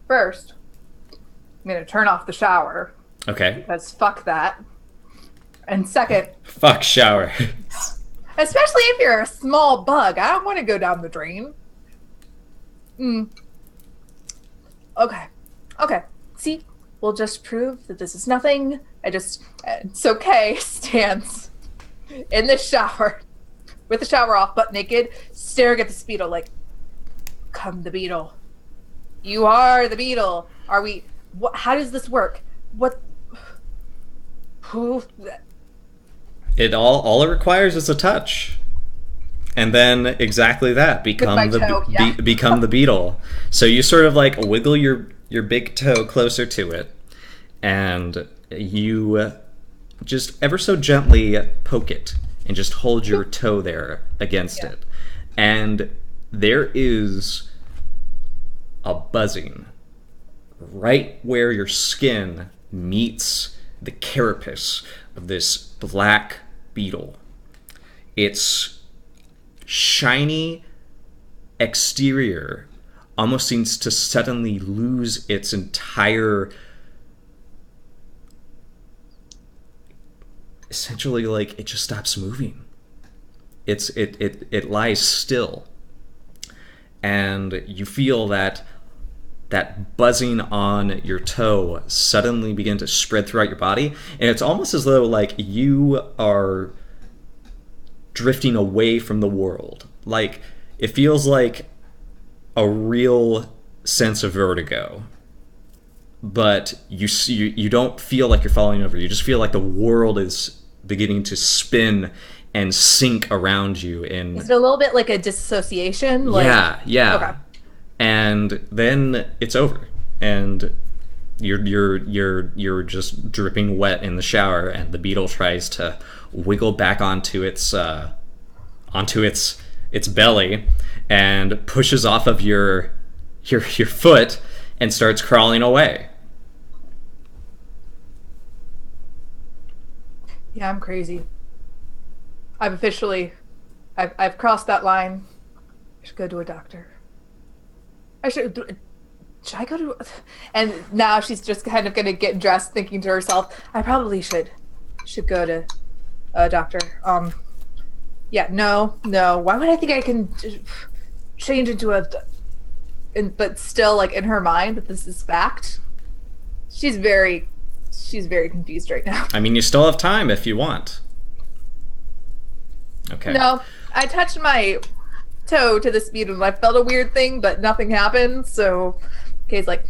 first I'm gonna turn off the shower. Okay. Because fuck that. And second, fuck shower. Especially if you're a small bug, I don't want to go down the drain. Okay. See, will just prove that this is nothing. So Kay stands in the shower with the shower off, butt naked, staring at the Beetle like, come the Beetle. You are the Beetle. Are we... How does this work? What... Who... It all it requires is a touch. And then exactly that, become the beetle. So you sort of like wiggle your big toe closer to it, and you just ever so gently poke it and just hold your toe there against it. And there is a buzzing right where your skin meets the carapace of this black beetle. Its shiny exterior almost seems to suddenly lose its entire, essentially, like, it just stops moving. It lies still, and you feel that buzzing on your toe suddenly begin to spread throughout your body, and it's almost as though like you are drifting away from the world. Like, it feels like a real sense of vertigo, but you don't feel like you're falling over. You just feel like the world is beginning to spin and sink around you. Is it a little bit like a dissociation? Like... Yeah. Okay. And then it's over, and you're just dripping wet in the shower, and the beetle tries to wiggle back onto its belly and pushes off of your foot and starts crawling away. Yeah, I'm crazy. I've crossed that line. I should go to a doctor. Should I go to... And now she's just kind of going to get dressed, thinking to herself, I probably should go to a doctor. Yeah, no. Why would I think I can change into but still, like, in her mind, that this is fact? She's very confused right now. I mean, you still have time if you want. Okay. No, I touched my toe to the speed and I felt a weird thing, but nothing happened. So Kay's like,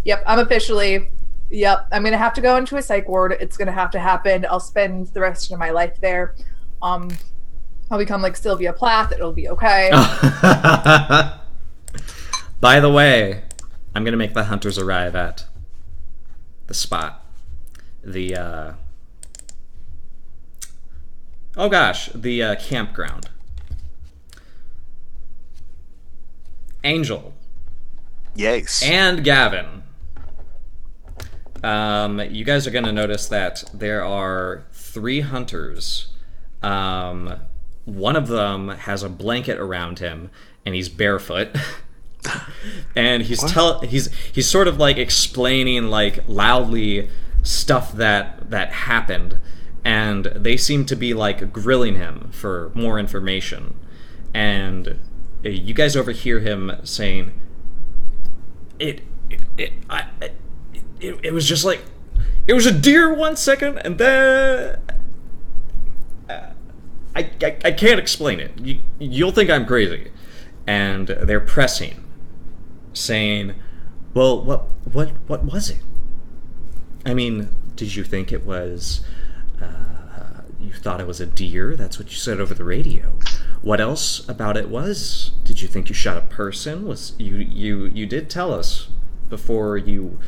yep, I'm gonna have to go into a psych ward. It's gonna have to happen. I'll spend the rest of my life there. I'll become like Sylvia Plath. It'll be okay. By the way, I'm gonna make the hunters arrive at the spot. The campground. Angel. Yes. And Gavin. You guys are going to notice that there are 3 hunters. One of them has a blanket around him, and he's barefoot. And he's sort of like explaining like loudly stuff that happened, and they seem to be like grilling him for more information. And you guys overhear him saying, it was just like, it was a deer 1 second, and then I can't explain it. You'll think I'm crazy. And they're pressing, saying, well, what was it? I mean, did you think it was, you thought it was a deer? That's what you said over the radio. What else about it was? Did you think you shot a person? You did tell us before you,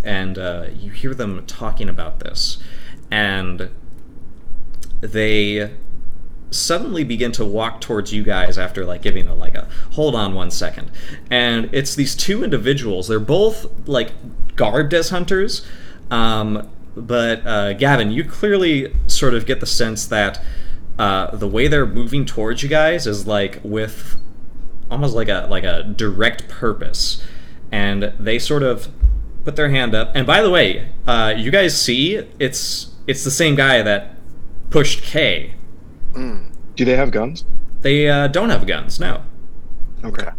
and you hear them talking about this, and they suddenly begin to walk towards you guys after like giving a hold on 1 second. And it's these 2 individuals. They're both like garbed as hunters, but Gavin, you clearly sort of get the sense that the way they're moving towards you guys is like with almost like a direct purpose, and they sort of put their hand up. And by the way, you guys see it's the same guy that pushed Kay. Do they have guns? They don't have guns, no. Okay.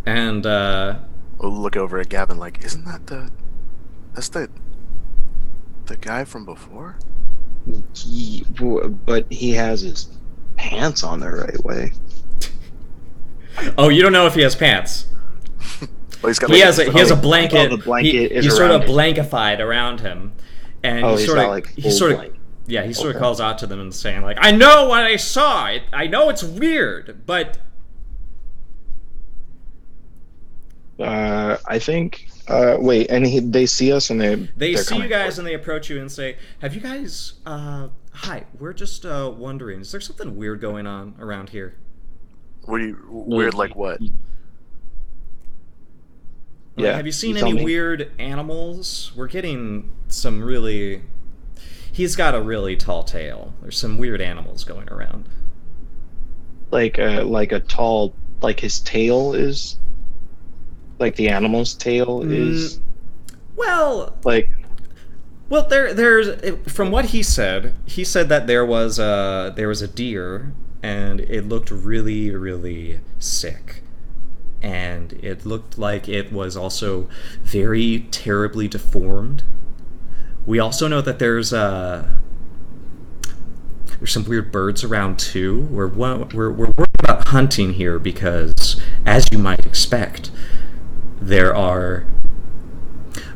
And Well, We'll look over at Gavin like, isn't that that's the guy from before? But he has his pants on the right way. Oh, you don't know if he has pants. Well, he's got He has a blanket. Oh, the blanket is he's sort of around him. blankified around him, and Oh, he he's sort got, of like, he full sort of blanket. yeah he sort of Okay. calls out to them and saying like, I know what I saw. I know it's weird, but I think. Wait, and they see us and they they're see you coming guys forward. and they approach you and say, have you guys? Hi, we're just wondering, is there something weird going on around here? What do you weird like what? Like, Yeah. have you seen tell any me. weird animals? We're getting some really. He's got a really tall tail. There's some weird animals going around. Like a tall, like his tail is, like the animal's tail is Well, like. there's from what he said that there was a deer and it looked really, really sick. And it looked like it was also very terribly deformed. We also know that there's some weird birds around too. We're worried about hunting here because, as you might expect, there are.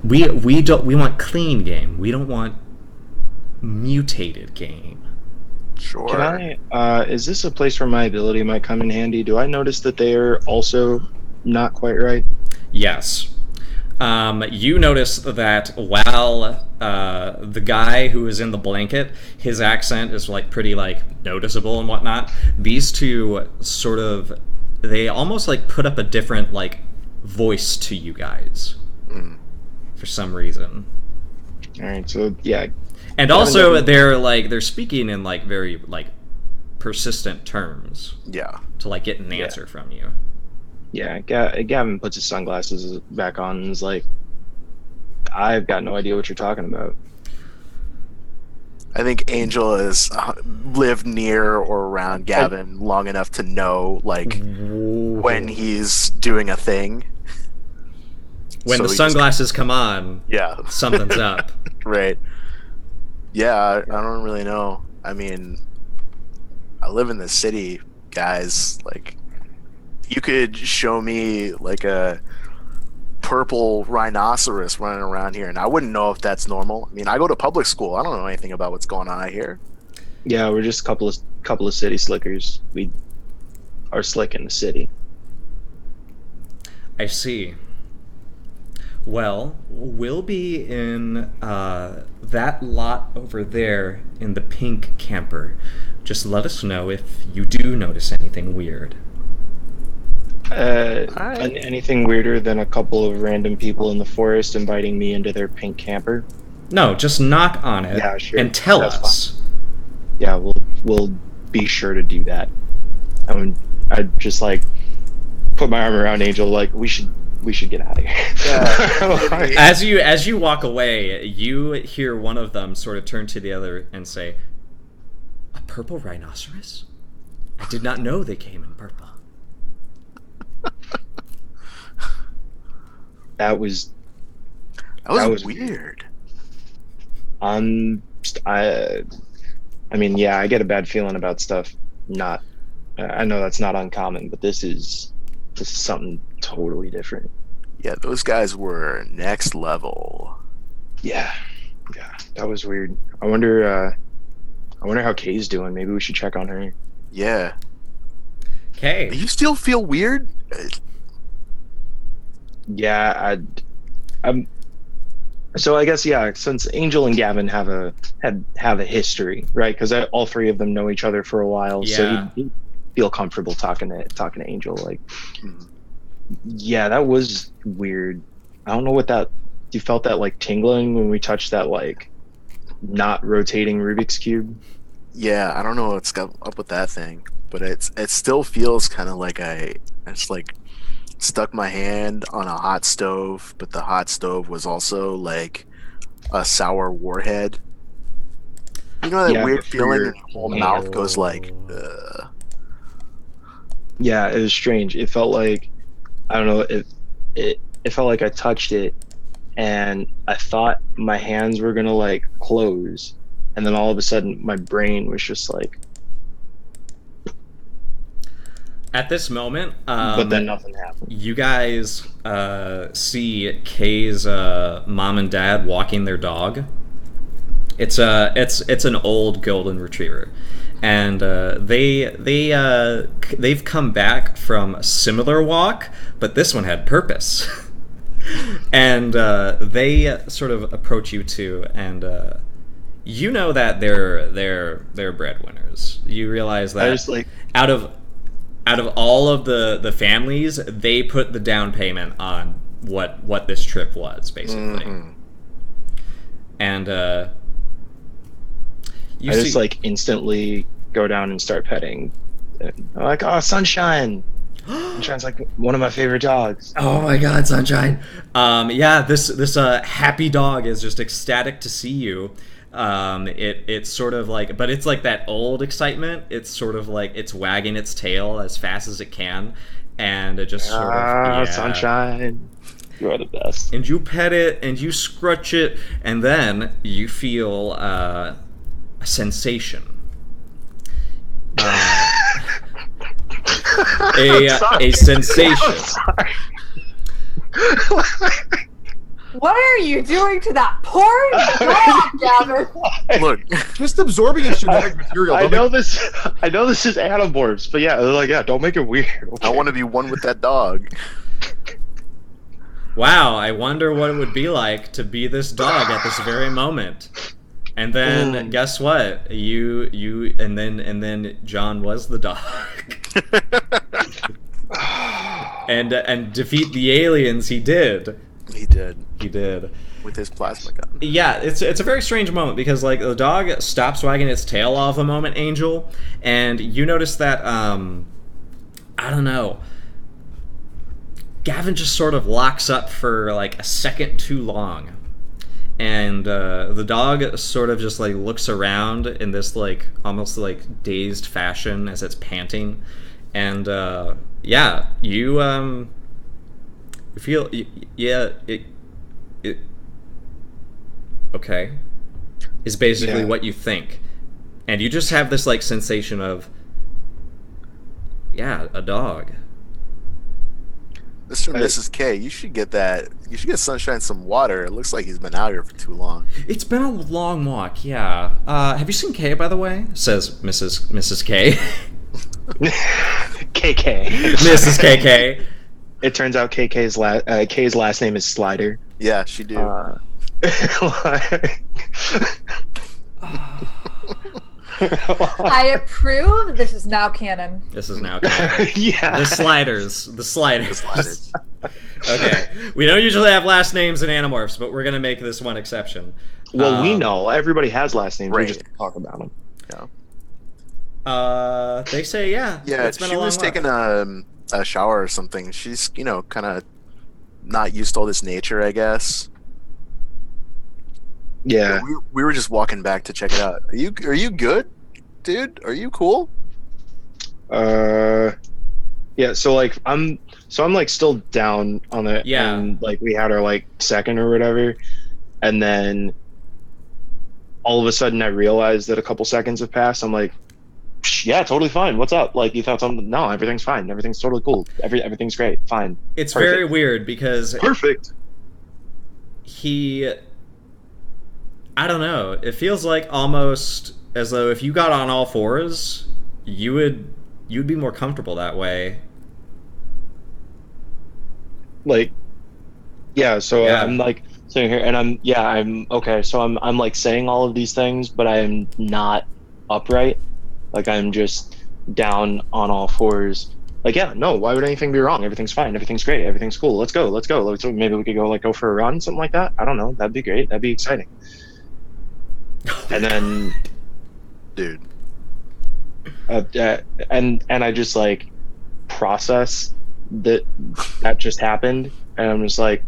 We want clean game. We don't want mutated game. Sure. Can I? Is this a place where my ability might come in handy? Do I notice that they are also not quite right? Yes. You notice that while the guy who is in the blanket, his accent is like pretty like noticeable and whatnot. These two sort of, they almost like put up a different like voice to you guys for some reason. All right, so yeah, And also they're speaking in like very like persistent terms Yeah. to like get an answer from you. yeah. Gavin puts his sunglasses back on and is like, "I've got no idea what you're talking about." I think Angel has lived near or around Gavin long enough to know like when he's doing a thing. When So the he just- sunglasses come on, Yeah. something's up. Right. Yeah, I don't really know. I mean, I live in the city, guys. Like, you could show me like a purple rhinoceros running around here, and I wouldn't know if that's normal. I mean, I go to public school. I don't know anything about what's going on out here. Yeah, we're just a couple of city slickers. We are slick in the city. I see. Well, we'll be in that lot over there in the pink camper. Just let us know if you do notice anything weird. Alright. Anything weirder than a couple of random people in the forest inviting me into their pink camper? No, just knock on it Yeah, sure. and tell That's us. Yeah, we'll be sure to do that. I'd just like put my arm around Angel, like we should get out of here. As you walk away, you hear one of them sort of turn to the other and say, "A purple rhinoceros? I did not know they came in purple." That was That was weird. I mean, yeah, I get a bad feeling about stuff. Not, I know that's not uncommon, but this is something totally different. Yeah, those guys were next level. Yeah, that was weird. I wonder how Kay's doing. Maybe we should check on her. Yeah. Okay. You still feel weird? Yeah, so I guess since Angel and Gavin have a history, right? Because all three of them know each other for a while, Yeah. so he'd feel comfortable talking to Angel. Like, Mhm. yeah, that was weird. I don't know what that. You felt that like tingling when we touched that like not rotating Rubik's cube. Yeah, I don't know what's up with that thing, but it still feels kind of like I just like stuck my hand on a hot stove, but the hot stove was also like a sour warhead. You know that Yeah, weird but for feeling your and your whole hand. mouth goes like, Yeah, it was strange. It felt like I don't know. it felt like I touched it, and I thought my hands were gonna like close, and then all of a sudden my brain was just like, At this moment, but then nothing happened. you guys see Kay's mom and dad walking their dog. It's an old golden retriever, and they've come back from a similar walk, but this one had purpose. And they sort of approach you two, and you know that they're breadwinners. You realize that I just like, out of all of the families, they put the down payment on what this trip was, basically. Mhm. And you I see, just like instantly go down and start petting. And I'm like, oh, Sunshine. Sunshine's like one of my favorite dogs. oh my God, Sunshine! Yeah, this happy dog is just ecstatic to see you. It's sort of like, but it's like that old excitement. It's sort of like it's wagging its tail as fast as it can, and it just sort of, yeah. Sunshine, you are the best. And you pet it, and you scratch it, and then you feel a sensation. A sensation. What are you doing to that poor dog, Gavin? Look, Just absorbing its genetic material. I Don't know make- this. I know this is Animorphs, but yeah, they're like, yeah, don't make it weird. I want to be one with that dog. Wow, I wonder what it would be like to be this dog at this very moment. And then guess what? You and then John was the dog. and defeat the aliens he did. He did He did. with his plasma gun. Yeah, it's a very strange moment because like the dog stops wagging its tail off a moment, Angel, and you notice that I don't know. Gavin just sort of locks up for like a second too long. And the dog sort of just like looks around in this like almost like dazed fashion as it's panting. And yeah, you feel yeah, it okay is basically Yeah. what you think. And you just have this like sensation of yeah, a dog. Mr. and Mrs. K, you should get that. You should get Sunshine some water. It looks like he's been out here for too long. It's been a long walk, yeah. Have you seen Kay, by the way? Says Mrs. K. KK. Mrs. KK. It turns out K's last name is Slider. Yeah, she do. I approve. This is now canon. This is now canon. Yeah. The sliders. The sliders. Okay. We don't usually have last names in Animorphs, but we're going to make this one exception. Well, we know everybody has last names. Right. We just talk about them. They say, yeah. Yeah, it's been she a long was walk. taking a shower or something. She's, kind of not used to all this nature, I guess. Yeah. We were just walking back to check it out. Are you good, dude? Are you cool? Yeah. So like I'm like still down on it. Yeah. And like we had our like second or whatever, and then all of a sudden I realized that a couple seconds have passed. I'm like, yeah, totally fine. What's up? Like you thought something? No, everything's fine. Everything's totally cool. Everything's great. Fine. It's Perfect. very weird because Perfect. I don't know. It feels like almost as though if you got on all fours, you'd be more comfortable that way. Like, yeah. So Yeah. I'm like sitting here, and I'm okay. So I'm like saying all of these things, but I am not upright. Like I'm just down on all fours. Like, yeah, no, why would anything be wrong? Everything's fine. Everything's great. Everything's cool. Let's go. Maybe we could go for a run, something like that. I don't know. That'd be great. That'd be exciting. And then, Dude. and I just like process that just happened, and I'm just like,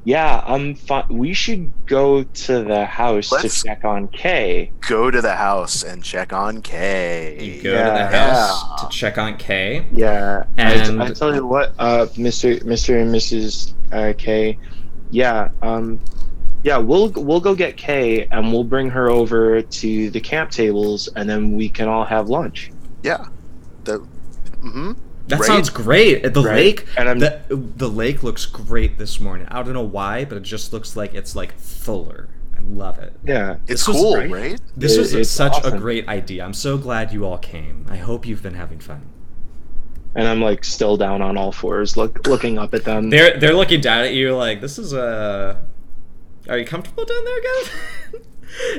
yeah, I'm fine. We should go to the house Let's to check on Kay. Go to the house and check on Kay. You go to the Yeah. house to check on Kay. Yeah, And I tell you what, Mr. and Mrs. K, yeah, yeah, we'll go get Kay and we'll bring her over to the camp tables and then we can all have lunch. Yeah. That that Right? sounds great. The Right. lake, And the lake looks great this morning. I don't know why, but it just looks like it's like fuller. I love it. Yeah, It's This was cool, great. right? This was It's such a awesome. great idea. I'm so glad you all came. I hope you've been having fun. and I'm like still down on all fours, looking up at them. They're looking down at you like, this is a. Are you comfortable down there, guys?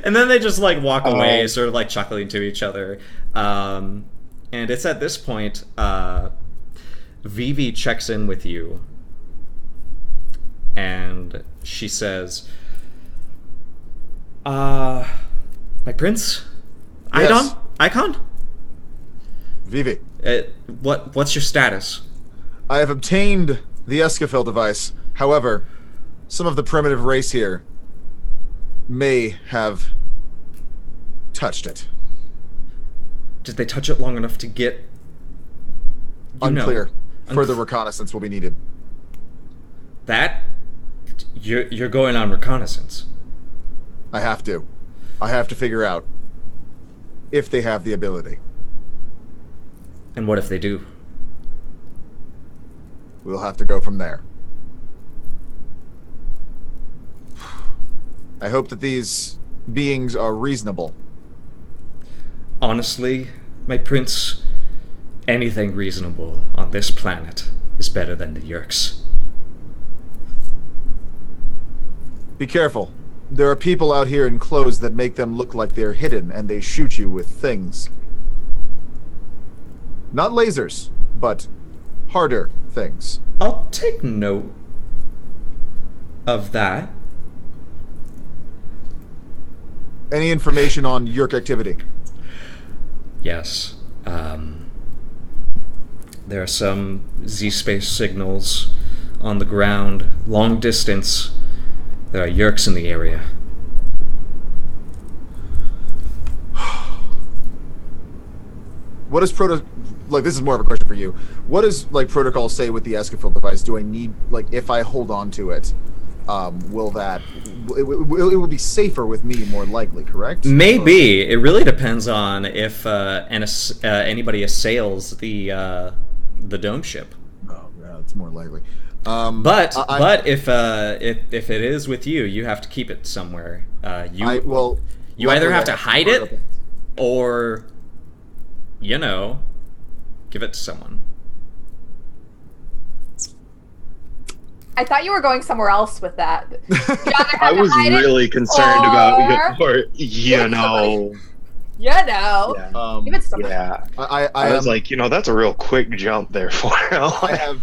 And then they just like walk away, sort of like chuckling to each other. And it's at this point, Vivi checks in with you, and she says, "My prince, Yes. Icon. Vivi, What's your status?" I have obtained the Escafil device. However, some of the primitive race here may have touched it. Did they touch it long enough to get? Unclear. Further reconnaissance will be needed. That you're going on reconnaissance. I have to. I have to figure out if they have the ability. And what if they do? We'll have to go from there. I hope that these beings are reasonable. Honestly, my prince, anything reasonable on this planet is better than the Yerks. Be careful. There are people out here in clothes that make them look like they're hidden, and they shoot you with things. Not lasers, but harder things. I'll take note of that. Any information on Yerk activity? Yes. There are some Z-space signals on the ground, long distance. There are Yerks in the area. What does this is more of a question for you. What does protocol say with the Escafil device? Do I need if I hold on to it, will that it will be safer with me more likely, correct? Maybe. It really depends on if anybody assails the dome ship. Oh, yeah, it's more likely. But if it is with you, you have to keep it somewhere. You either have to hide it, or give it to someone. I thought you were going somewhere else with that. I was really concerned about Yeah. Give it to someone. Yeah, I was like, that's a real quick jump there for him. I have.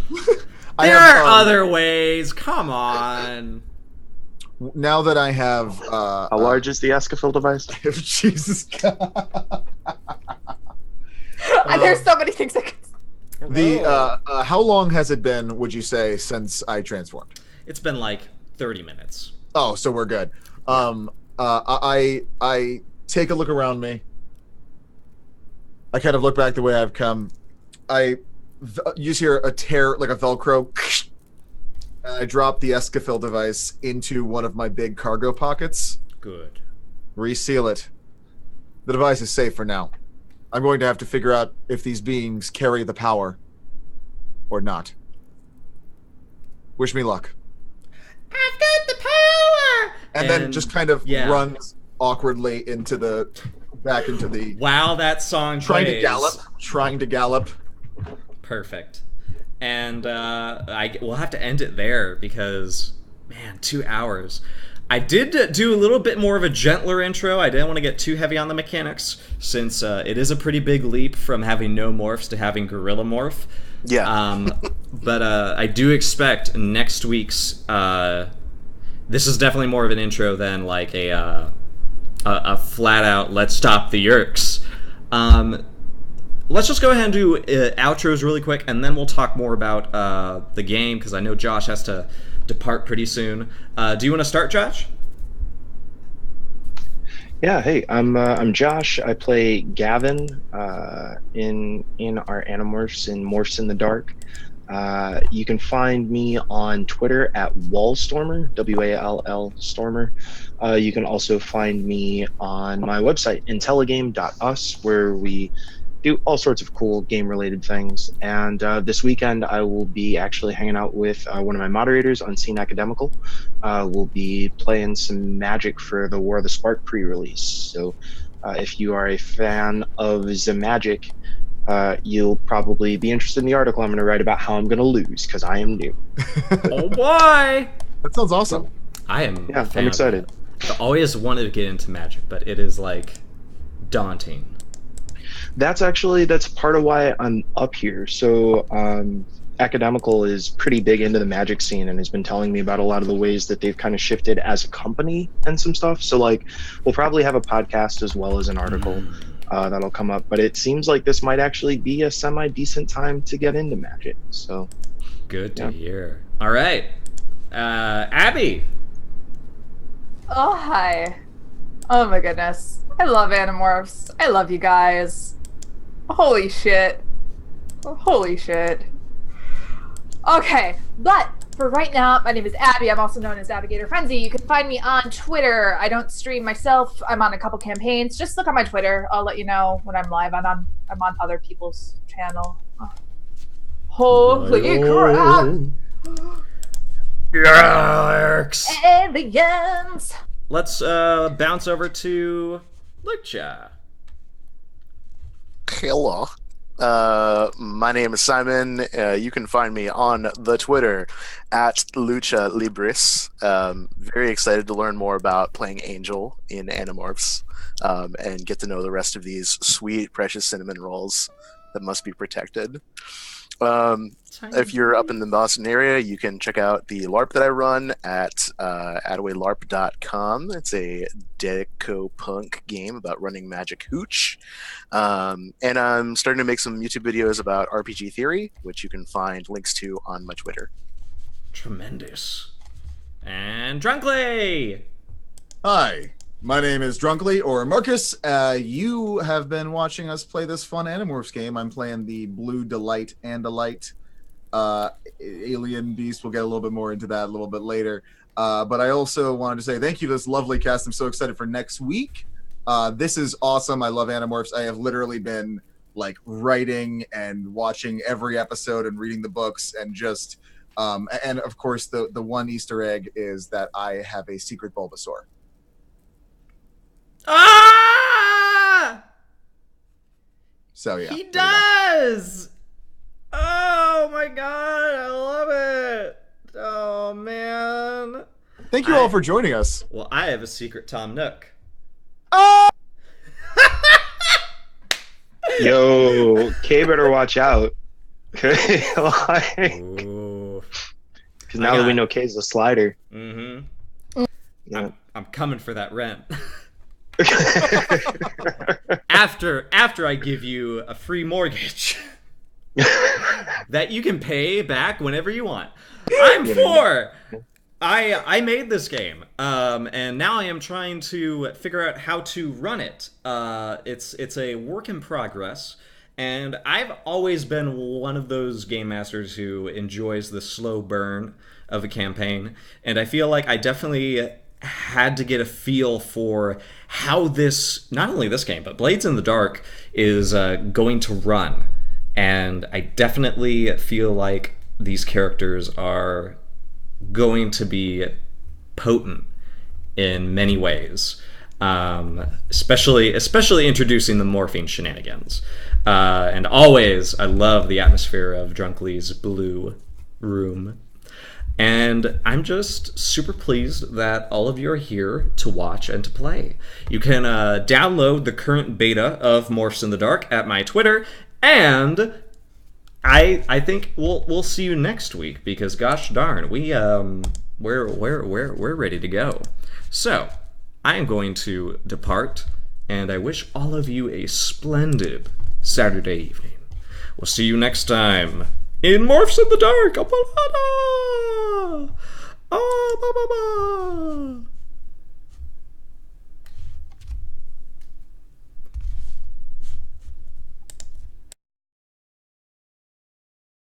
There are other ways. Come on. Now that I have. How large is the Escafil device? Jesus God. There's so many things I could. How long has it been, would you say, since I transformed? It's been like 30 minutes. Oh, so we're good. I take a look around me. I kind of look back the way I've come. You hear a tear, like a Velcro, and I drop the Escafil device into one of my big cargo pockets. Good. Reseal it. The device is safe for now. I'm going to have to figure out if these beings carry the power or not. Wish me luck. I've got the power! And then just kind of yeah. runs awkwardly back into the... While that song Trying plays. to gallop. Perfect. And we'll have to end it there because, man, 2 hours. I did do a little bit more of a gentler intro. I didn't want to get too heavy on the mechanics since it is a pretty big leap from having no morphs to having gorilla morph. Yeah. But I do expect next week's... this is definitely more of an intro than like a flat-out let's stop the Yerks. Let's just go ahead and do outros really quick, and then we'll talk more about the game, because I know Josh has to depart pretty soon. Do you want to start, Josh? Yeah, hey, I'm Josh. I play Gavin in our Animorphs in Morphs in the Dark. You can find me on Twitter at Wallstormer, WALL Stormer. You can also find me on my website, intelligame.us, where we do all sorts of cool game related things. And this weekend, I will be actually hanging out with one of my moderators, Unseen Academical. We'll be playing some Magic for the War of the Spark pre release. So if you are a fan of the Magic, you'll probably be interested in the article I'm going to write about how I'm going to lose because I am new. Oh boy! That sounds awesome. I am. Yeah, a fan I'm of excited. that. I've always wanted to get into Magic, but it is like daunting. That's part of why I'm up here. So Academical is pretty big into the Magic scene and has been telling me about a lot of the ways that they've kind of shifted as a company and some stuff. So like we'll probably have a podcast as well as an article that'll come up. But it seems like this might actually be a semi-decent time to get into Magic. So Good to hear. All right. Abby. Oh, hi. Oh my goodness. I love Animorphs. I love you guys. Holy shit. Holy shit. Okay, but for right now, my name is Abby. I'm also known as Navigator Frenzy. You can find me on Twitter. I don't stream myself. I'm on a couple campaigns. Just look on my Twitter. I'll let you know when I'm live. I'm on other people's channel. Holy crap! Yerks! Aliens! Let's bounce over to Lucha. Hello. My name is Simon. You can find me on the Twitter at Lucha Libris. Very excited to learn more about playing Angel in Animorphs and get to know the rest of these sweet, precious cinnamon rolls that must be protected. If you're up in the Boston area, you can check out the LARP that I run at attawaylarp.com. It's a deco punk game about running magic hooch. And I'm starting to make some YouTube videos about RPG theory, which you can find links to on my Twitter. Tremendous. And Drunkley! Hi, my name is Drunkly, or Marcus. You have been watching us play this fun Animorphs game. I'm playing the Blue Delight Andalite alien beast. We'll get a little bit more into that a little bit later. But I also wanted to say thank you to this lovely cast. I'm so excited for next week. This is awesome. I love Animorphs. I have literally been like writing and watching every episode and reading the books and just and of course the one Easter egg is that I have a secret Bulbasaur. Ah! So yeah. He does! Oh my god, I love it! Oh man. Thank you all for joining us. Well, I have a secret Tom Nook. Oh! Yo, Kay better watch out. Because Ooh. now that we know Kay's a slider. Mm-hmm. Yeah. I'm coming for that rent. after I give you a free mortgage that you can pay back whenever you want. I'm for. I made this game, and now I am trying to figure out how to run it. It's a work in progress, and I've always been one of those game masters who enjoys the slow burn of a campaign, and I feel like I definitely had to get a feel for how this, not only this game, but Blades in the Dark is going to run. And I definitely feel like these characters are going to be potent in many ways. Especially introducing the morphine shenanigans. And always, I love the atmosphere of Drunkley's Blue Room. And I'm just super pleased that all of you are here to watch and to play. You can download the current beta of Morphs in the Dark at my Twitter, and I think we'll see you next week because gosh darn, we're ready to go. So I am going to depart, and I wish all of you a splendid Saturday evening. We'll see you next time in Morphs in the Dark. Oh, ba, ba, ba.